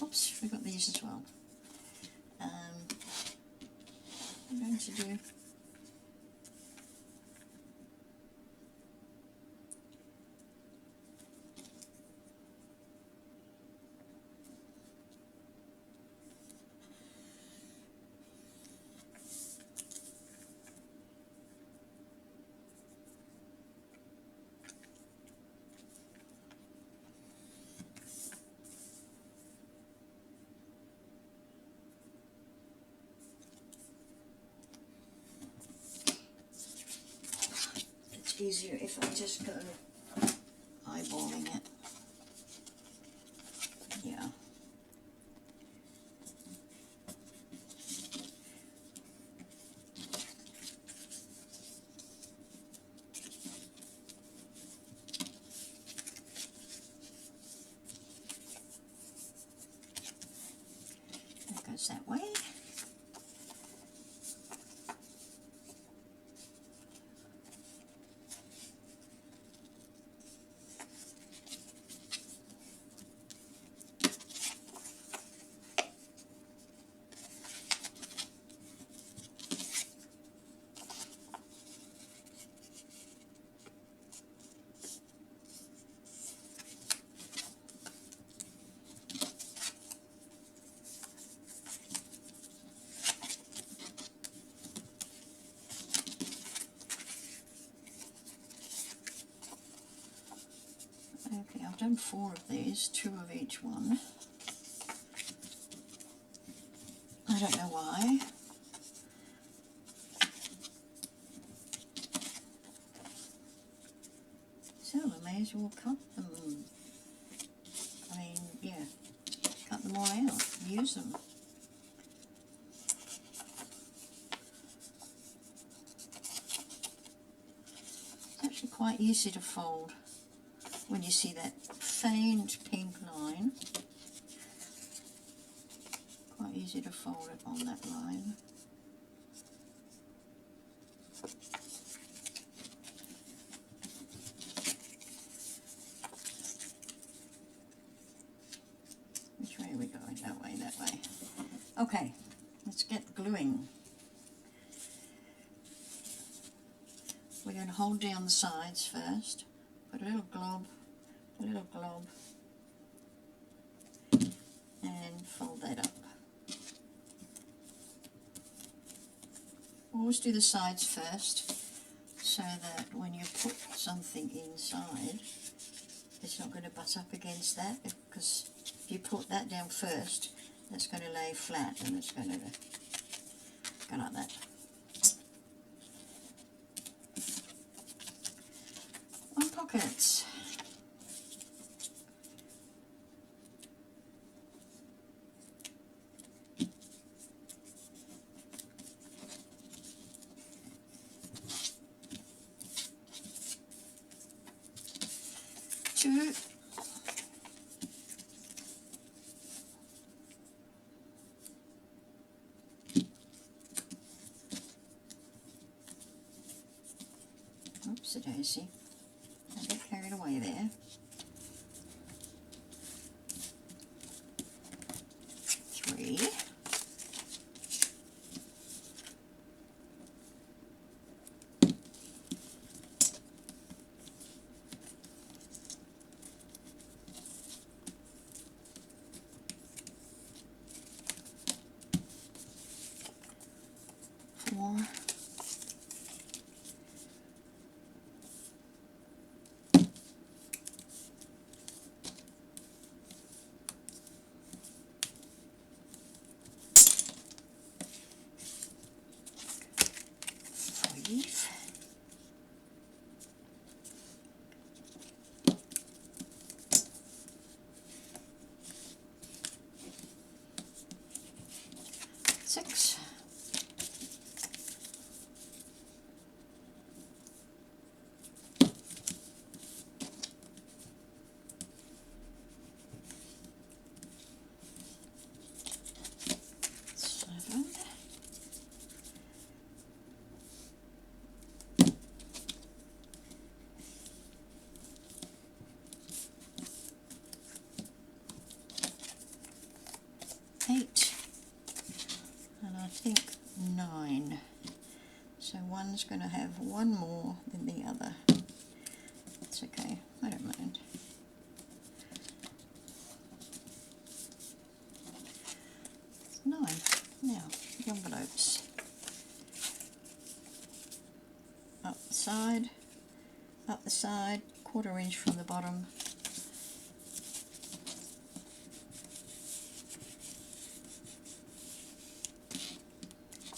Oops, we got these as well. I'm going to do easier if I just go eyeballing it. Yeah. That goes that way. Okay, I've done 4 of these, 2 of each one. I don't know why. So I may as well cut them. I mean, yeah, cut them all out, use them. It's actually quite easy to fold when you see that faint pink line. Quite easy to fold it on that line. Which way are we going? That way, that way. Okay, let's get gluing. We're going to hold down the sides first. Put a little glob, and fold that up. Always do the sides first, so that when you put something inside, it's not going to butt up against that, because if you put that down first, that's going to lay flat and it's going to go like that. On pockets. Two. Whoops a daisy. Don't get carried away there. 3. 4. 6. 7. 8, and I think 9. So one's going to have one more than the other. It's okay, I don't mind. It's 9. Now, the envelopes. Up the side, 1/4 inch from the bottom.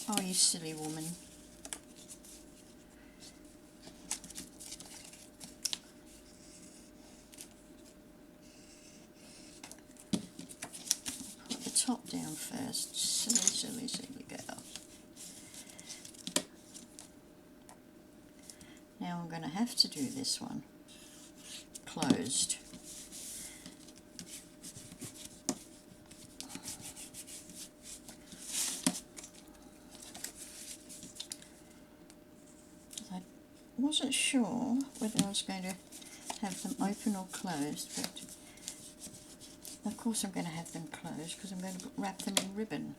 Oh, you silly woman. Put the top down first. Silly, silly girl. Now I'm going to have to do this one closed. I wasn't sure whether I was going to have them open or closed, but of course I'm going to have them closed because I'm going to wrap them in ribbon.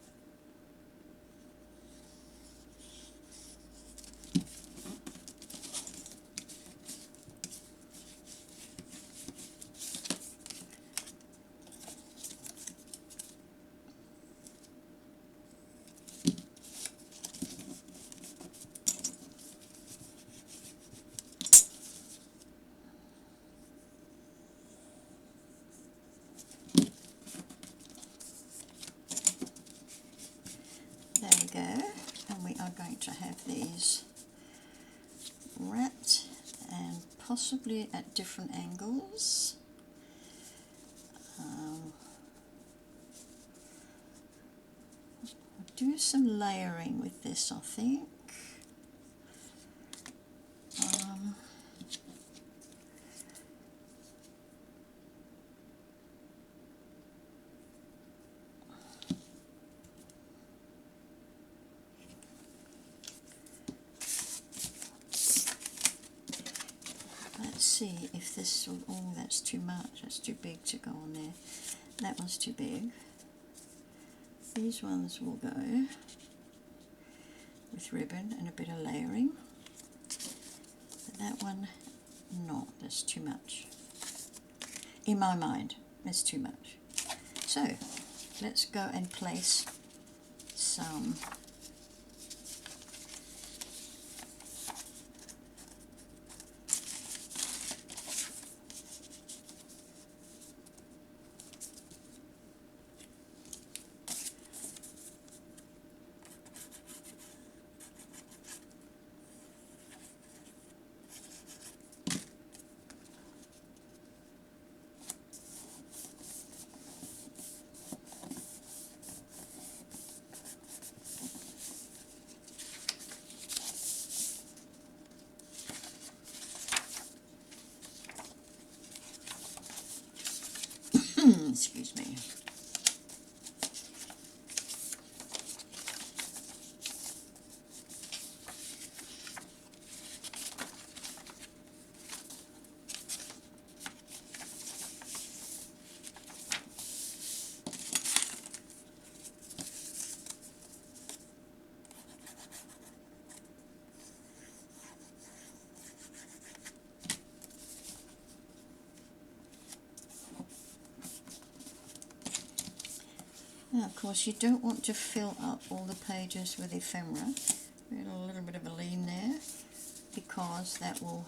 There we go, and we are going to have these wrapped and possibly at different angles. I'll do some layering with this, I think. Let's see if this will, oh, that's too much, that's too big to go on there. That one's too big. These ones will go with ribbon and a bit of layering. But that one, not, that's too much. In my mind, that's too much. So, let's go and place some Now, of course, you don't want to fill up all the pages with ephemera. Get a little bit of a lean there, because that will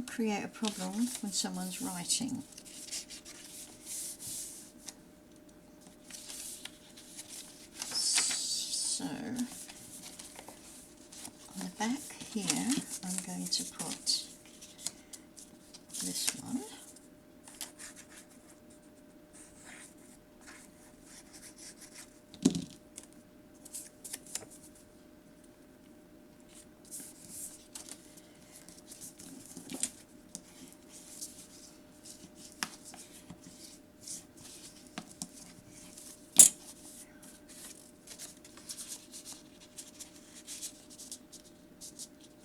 create a problem when someone's writing. So, on the back here, I'm going to put this one.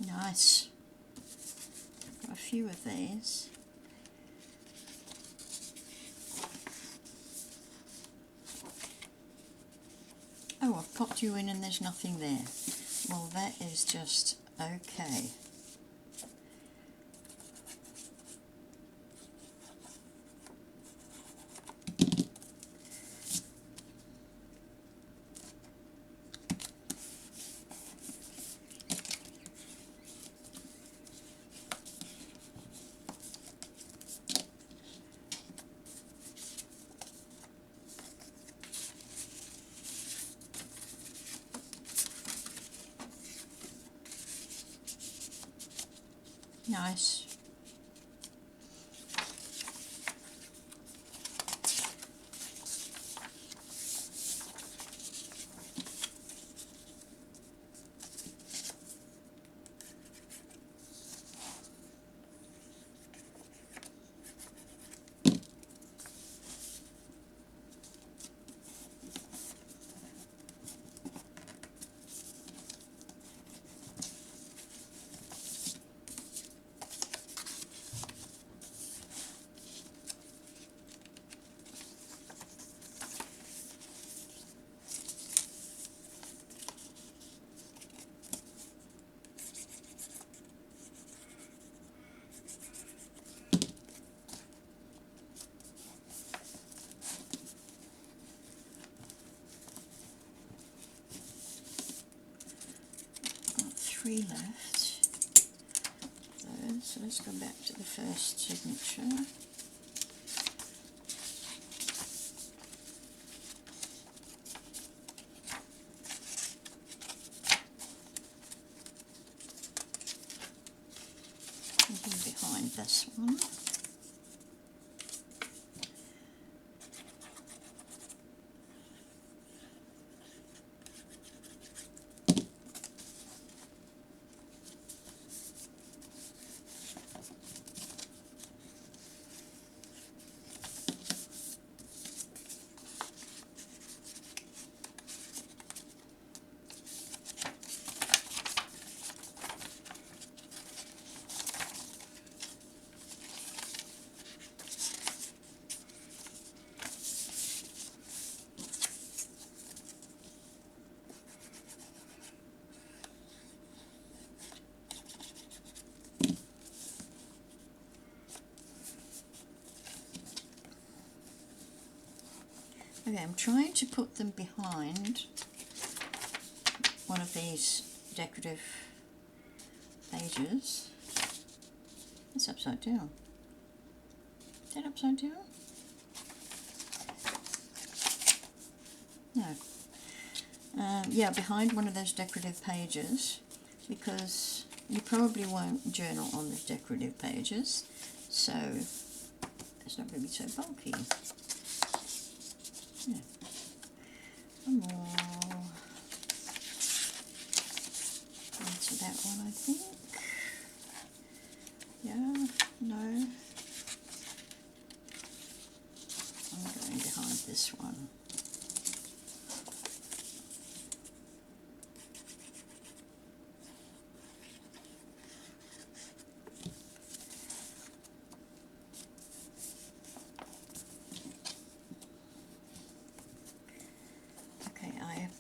Nice. Got a few of these. Oh, I've popped you in and there's nothing there. Well, that is just okay. Nice. Three left. So let's go back to the first signature. Something behind this one. Okay, I'm trying to put them behind one of these decorative pages. It's upside down. Is that upside down? No. Yeah, behind one of those decorative pages, because you probably won't journal on the decorative pages, so it's not going to be so bulky. Yeah. One more into that one, I think. Yeah, no. I'm going behind this one.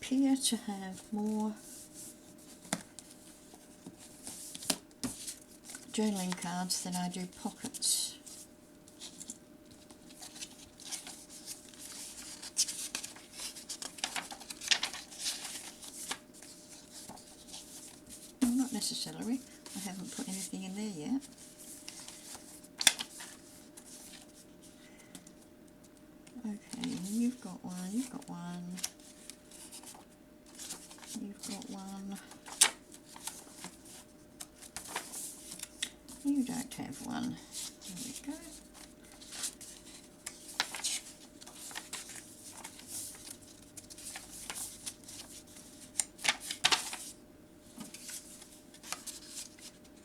Appear to have more journaling cards than I do pockets. that's a celery. I haven't put anything in there yet. Okay, you've got one, you've got one, you've got one. You don't have one. There we go.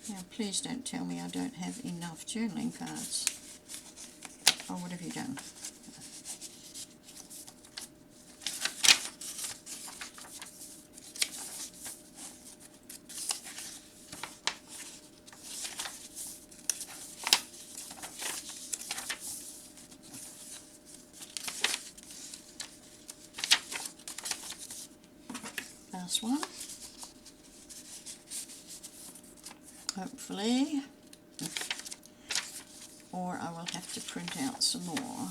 Now please don't tell me I don't have enough journaling cards. Oh, what have you done? Last one. Hopefully. Or I will have to print out some more.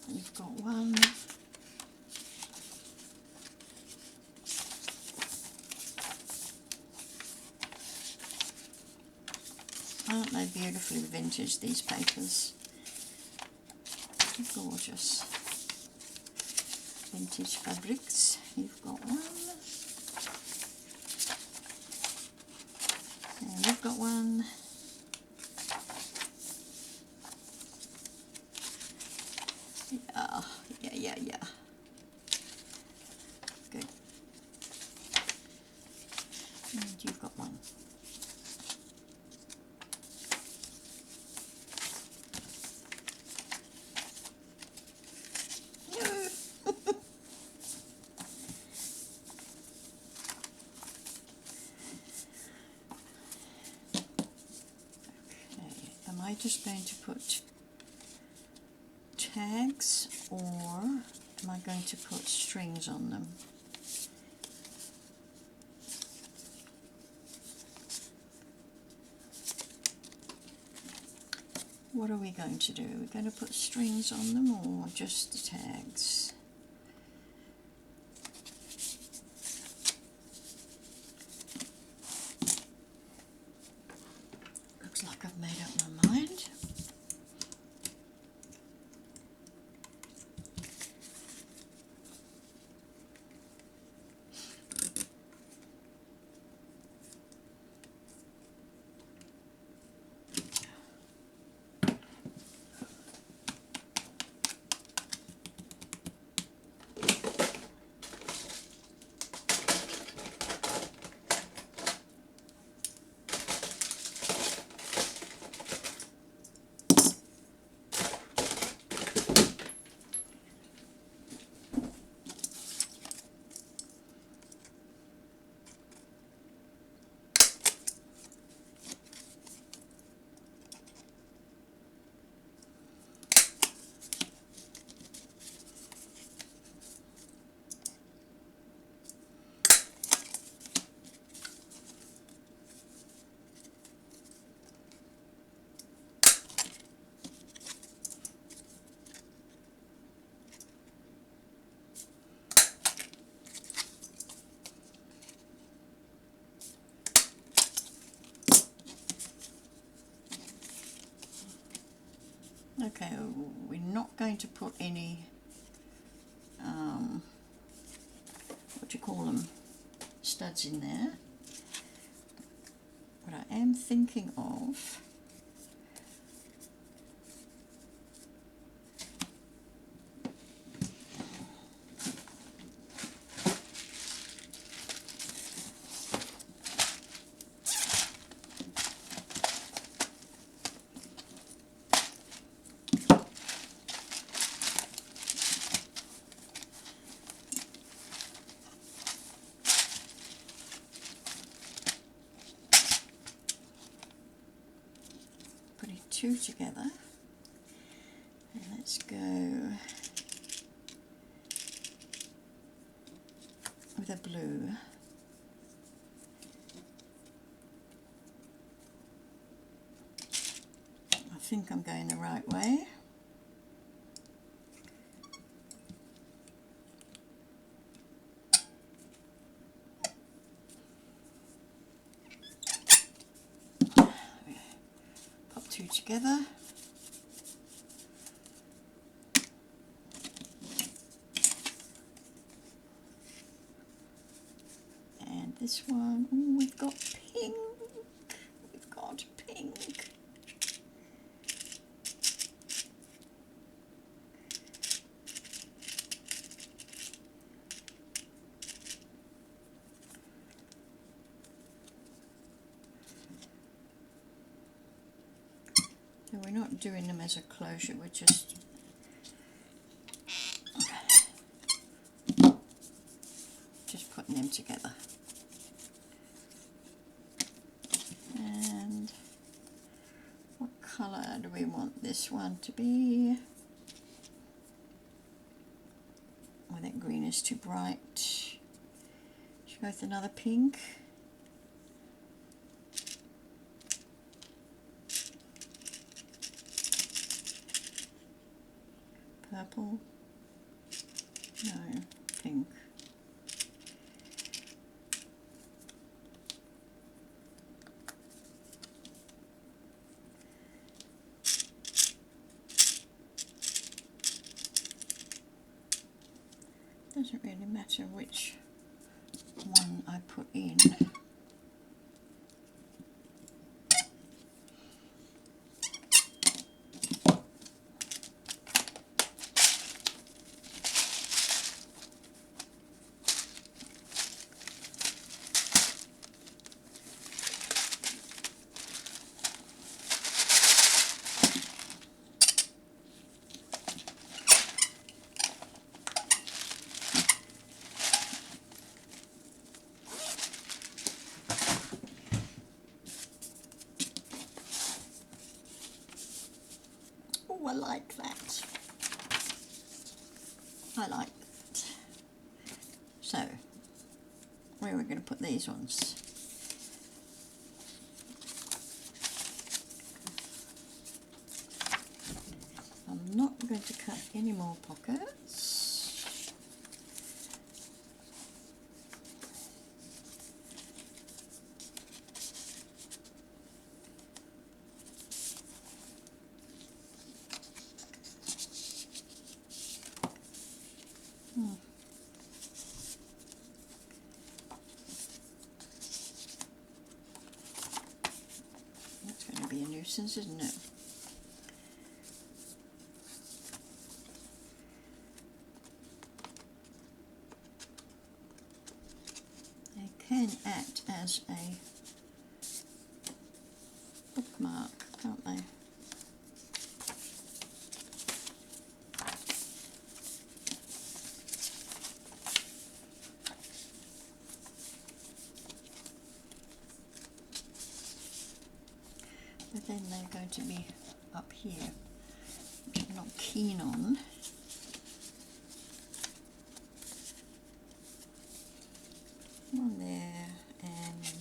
You've got one. Aren't they beautifully vintage, these papers? Gorgeous. Vintage fabrics. You've got one. And you've got one. Yeah. Good. And you've got one. Am I just going to put tags, or am I going to put strings on them? What are we going to do? We're going to put strings on them or just the tags? Looks like I've made up my mind. Okay, we're not going to put any, what do you call them, studs in there. But I am thinking of two together, and let's go with a blue. I think I'm going the right way. together. And this one, ooh, we've got pink. We've got pink. So we're not doing them as a closure, we're just putting them together. And what colour do we want this one to be? Oh, that green is too bright. Should we go with another pink? Purple? No, pink. Doesn't really matter which one I put in. Oh, I like that. I like that. So, where are we going to put these ones? I'm not going to cut any more pockets. That's going to be a nuisance, isn't it? They can act as a bookmark, can't they? But then they're going to be up here, which I'm not keen on. One there and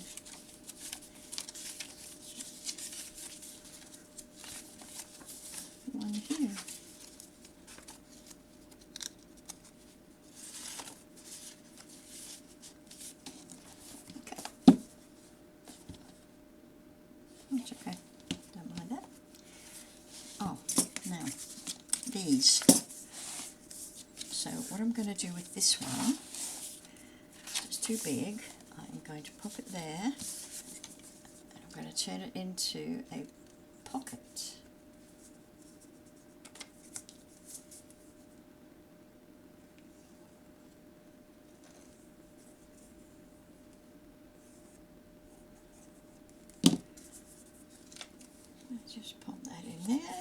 one here. Okay. That's okay. Don't mind that. Oh, now these. So what I'm going to do with this one, it's too big, I'm going to pop it there and I'm going to turn it into a pocket. Let's just pop that in there.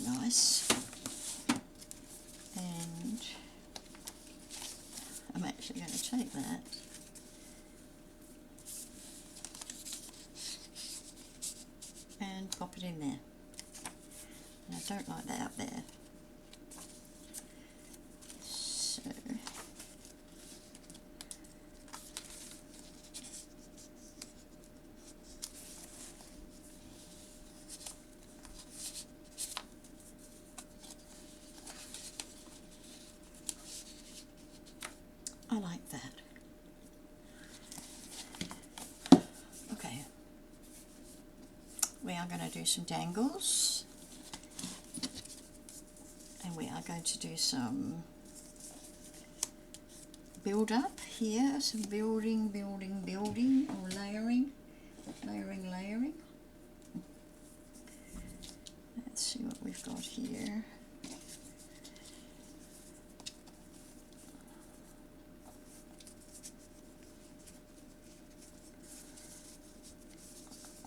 Nice. And I'm actually going to take that and pop it in there. And I don't like that up there. So we are going to do some dangles, and we are going to do some build up here, some building, or layering. Let's see what we've got here.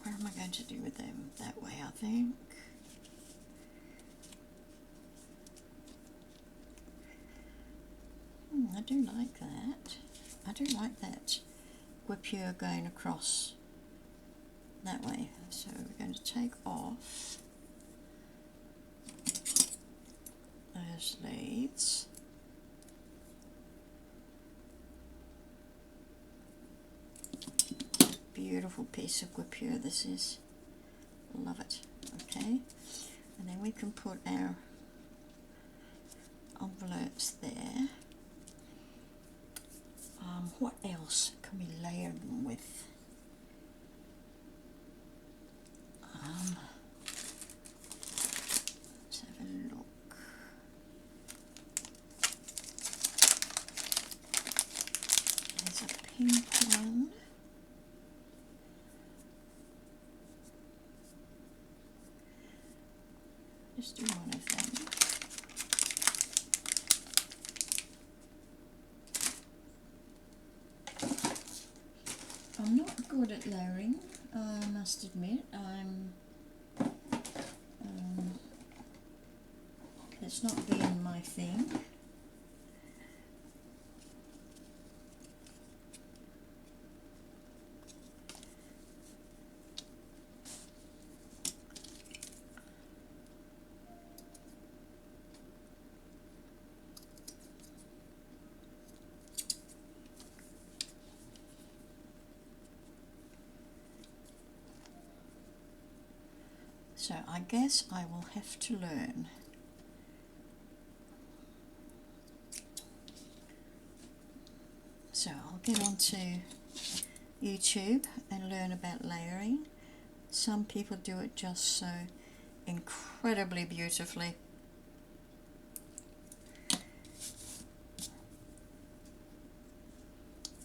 What am I going to do with them? That way, I think. I do like that. I do like that guipure going across that way. So we're going to take off those leads. Beautiful piece of guipure this is. Love it. Okay, and then we can put our envelopes there. What else can we layer them with? Let's have a look. There's a pink one. Just do one of them. I'm not good at layering, I must admit. It's not been my thing. So I guess I will have to learn. So I'll get onto YouTube and learn about layering. Some people do it just so incredibly beautifully.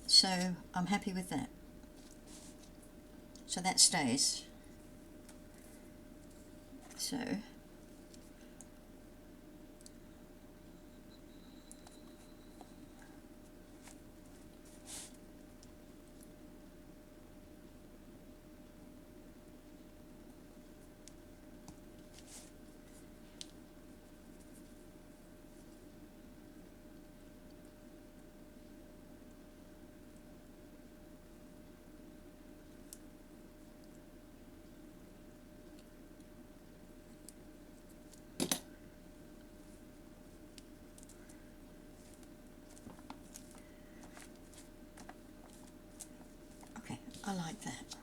So I'm happy with that. So that stays. So I like that.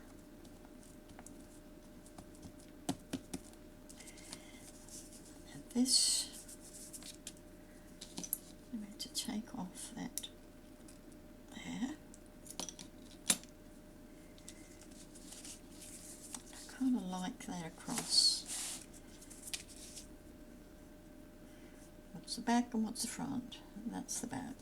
And this, I'm going to take off that there. I kind of like that across. What's the back and what's the front? That's the back.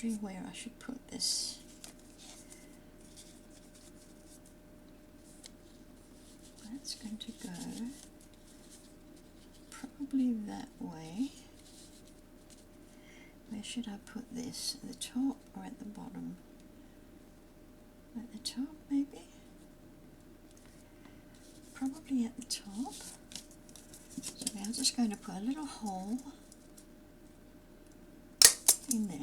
wondering where I should put this. That's going to go probably that way. Where should I put this? At the top or at the bottom? At the top, maybe? Probably at the top. So now I'm just going to put a little hole in there.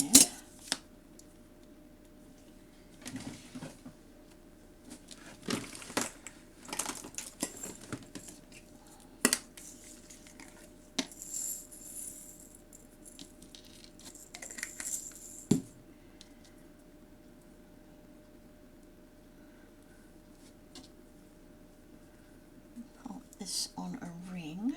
Pop this on a ring.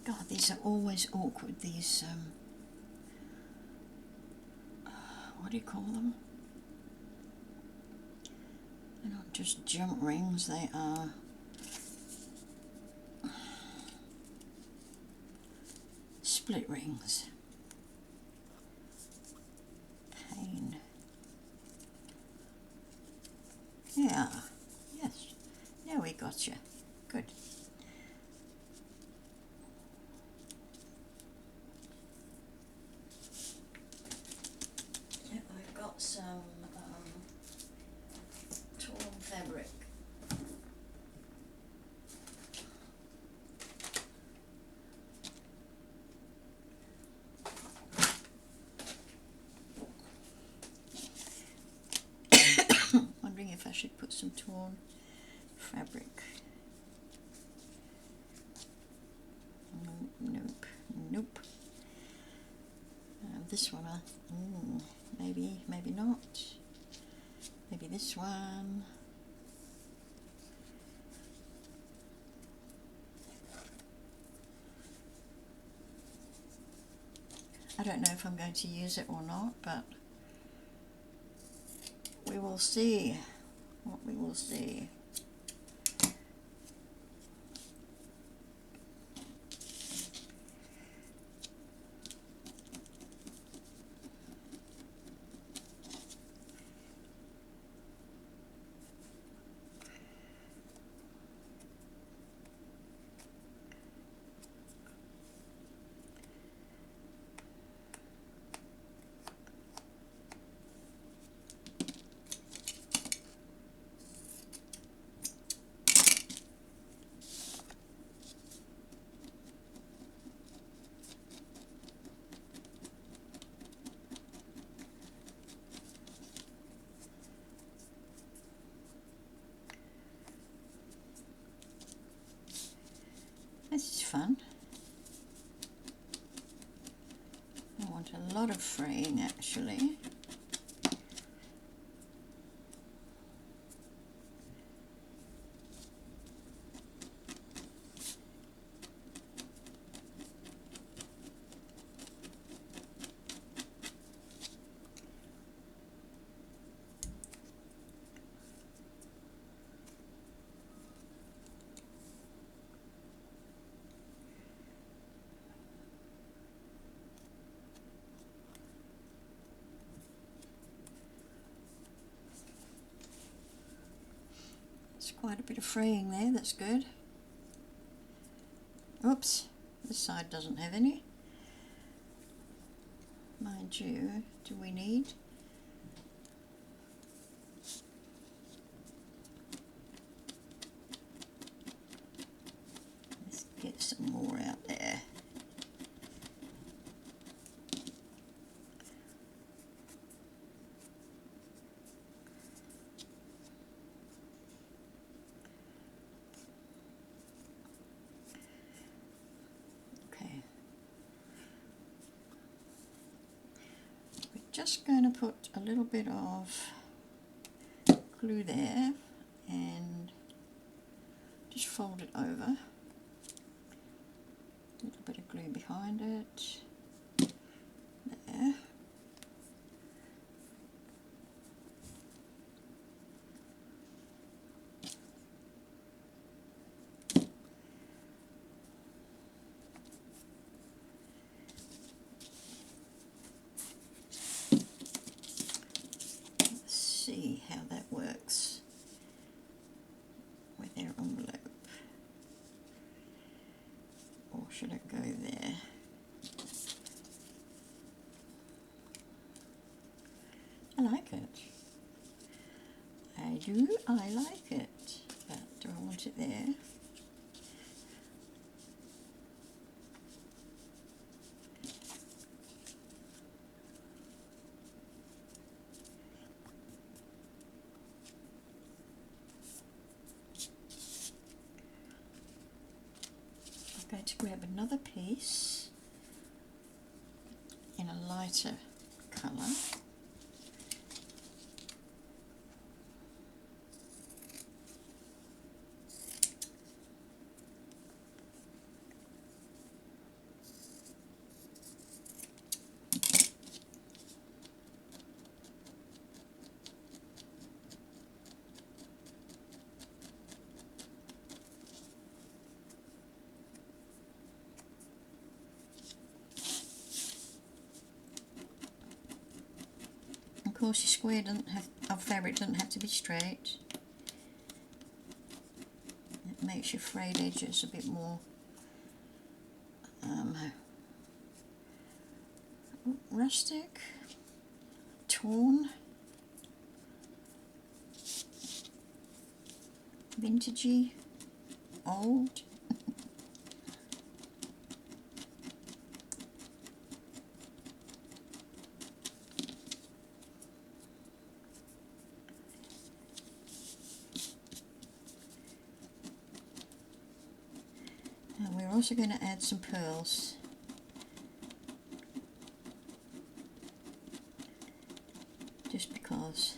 God, these are always awkward, these, what do you call them? They're not just jump rings, they are split rings. Pain. Yeah, yes, now we got you. Good. I've got some torn fabric. Wondering if I should put some torn fabric. Nope, nope. This one, maybe, maybe not. Maybe this one. I don't know if I'm going to use it or not, but we will see what we will see. This is fun. I want a lot of fraying actually. Quite a bit of fraying there, that's good. Oops, this side doesn't have any. Mind you, do we need? Let's get some more out there. Just going to put a little bit of glue there and just fold it over. A little bit of glue behind it. There. Let's see how that works with our envelope. Or should it go there? I like it. I like it. But do I want it there? I'm going to grab another piece in a lighter colour. Of course, your square of fabric doesn't have to be straight. It makes your frayed edges a bit more rustic, torn, vintagey, old. And we're also going to add some pearls. Just because.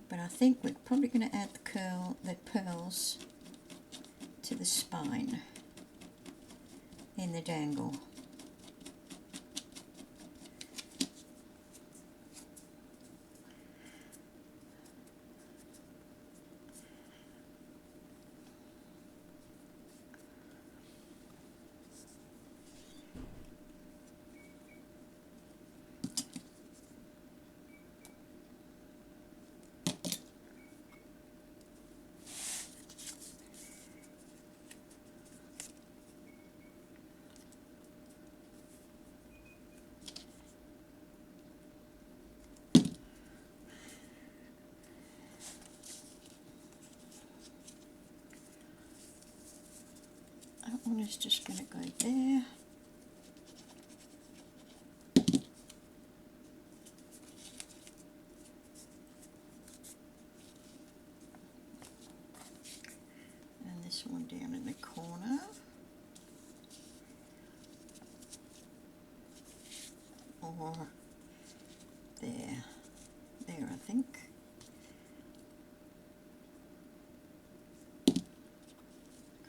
But I think we're probably going to add the pearls to the spine in the dangle. That one is just going to go there. And this one down in the corner. Or there. There, I think.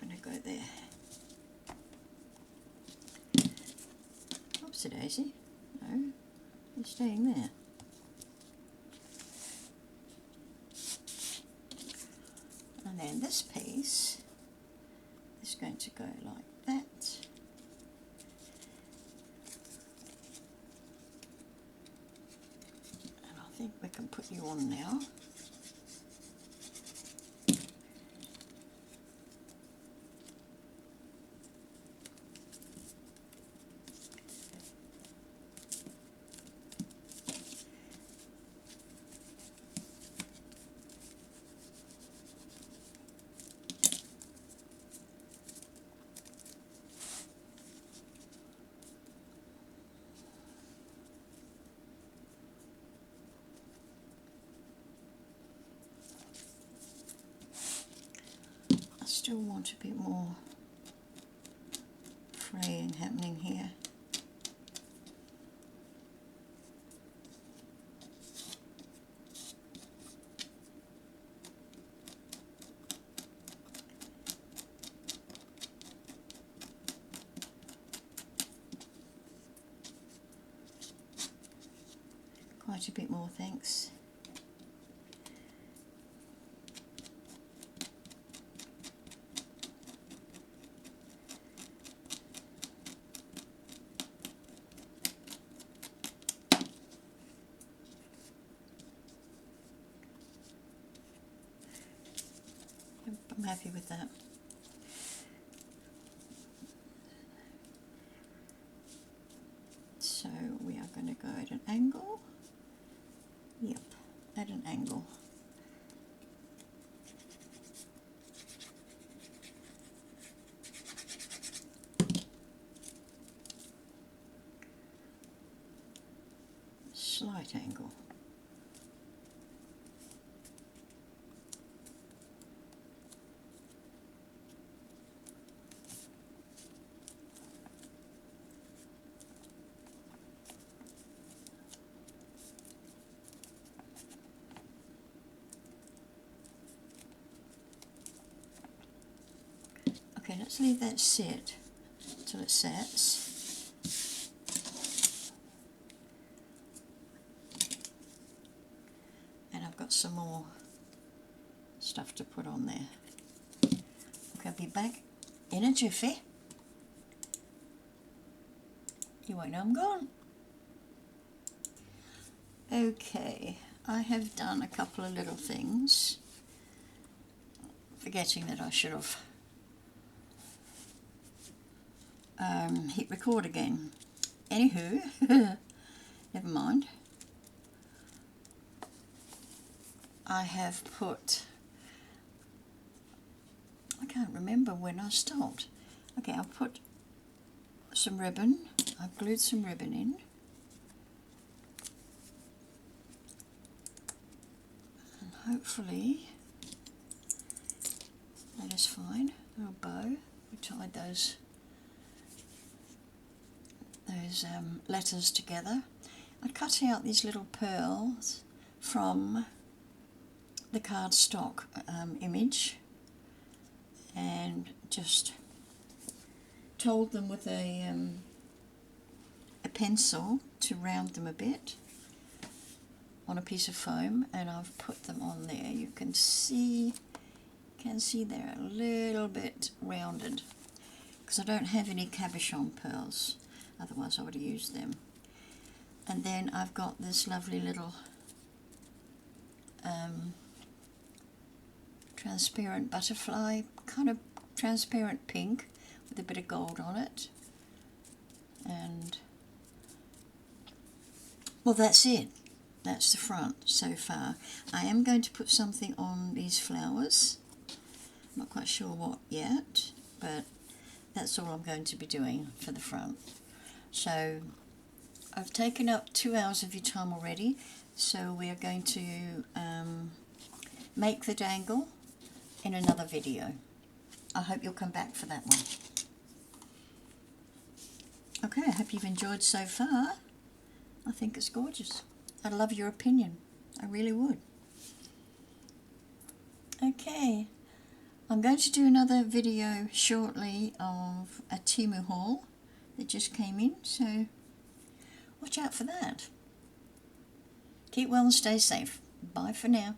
Going to go there. Oopsie daisy. No, it's staying there. And then this piece is going to go like that. And I think we can put you on now. Still want a bit more fraying happening here. quite a bit more, thanks. I'm happy with that. So we are going to go at an angle. Yep, at an angle. Slight angle. Okay, let's leave that sit till it sets. And I've got some more stuff to put on there. Okay, I'll be back in a jiffy. You won't know I'm gone. Okay, I have done a couple of little things, forgetting that I should have hit record again. Anywho, never mind. I have put, I can't remember when I stopped. Okay, I'll put some ribbon. I've glued some ribbon in. And hopefully that is fine. A little bow. We tied those letters together. I cut out these little pearls from the cardstock image and just told them with a pencil to round them a bit on a piece of foam, and I've put them on there. You can see they're a little bit rounded because I don't have any cabochon pearls, otherwise I would have used them. And then I've got this lovely little transparent butterfly, kind of transparent pink with a bit of gold on it. And well, that's it. That's the front so far. I am going to put something on these flowers. I'm not quite sure what yet, but that's all I'm going to be doing for the front. So I've taken up 2 hours of your time already, so we are going to make the dangle in another video. I hope you'll come back for that one. Okay, I hope you've enjoyed so far. I think it's gorgeous. I'd love your opinion. I really would. Okay, I'm going to do another video shortly of a Temu haul that just came in, so watch out for that. Keep well and stay safe. Bye for now.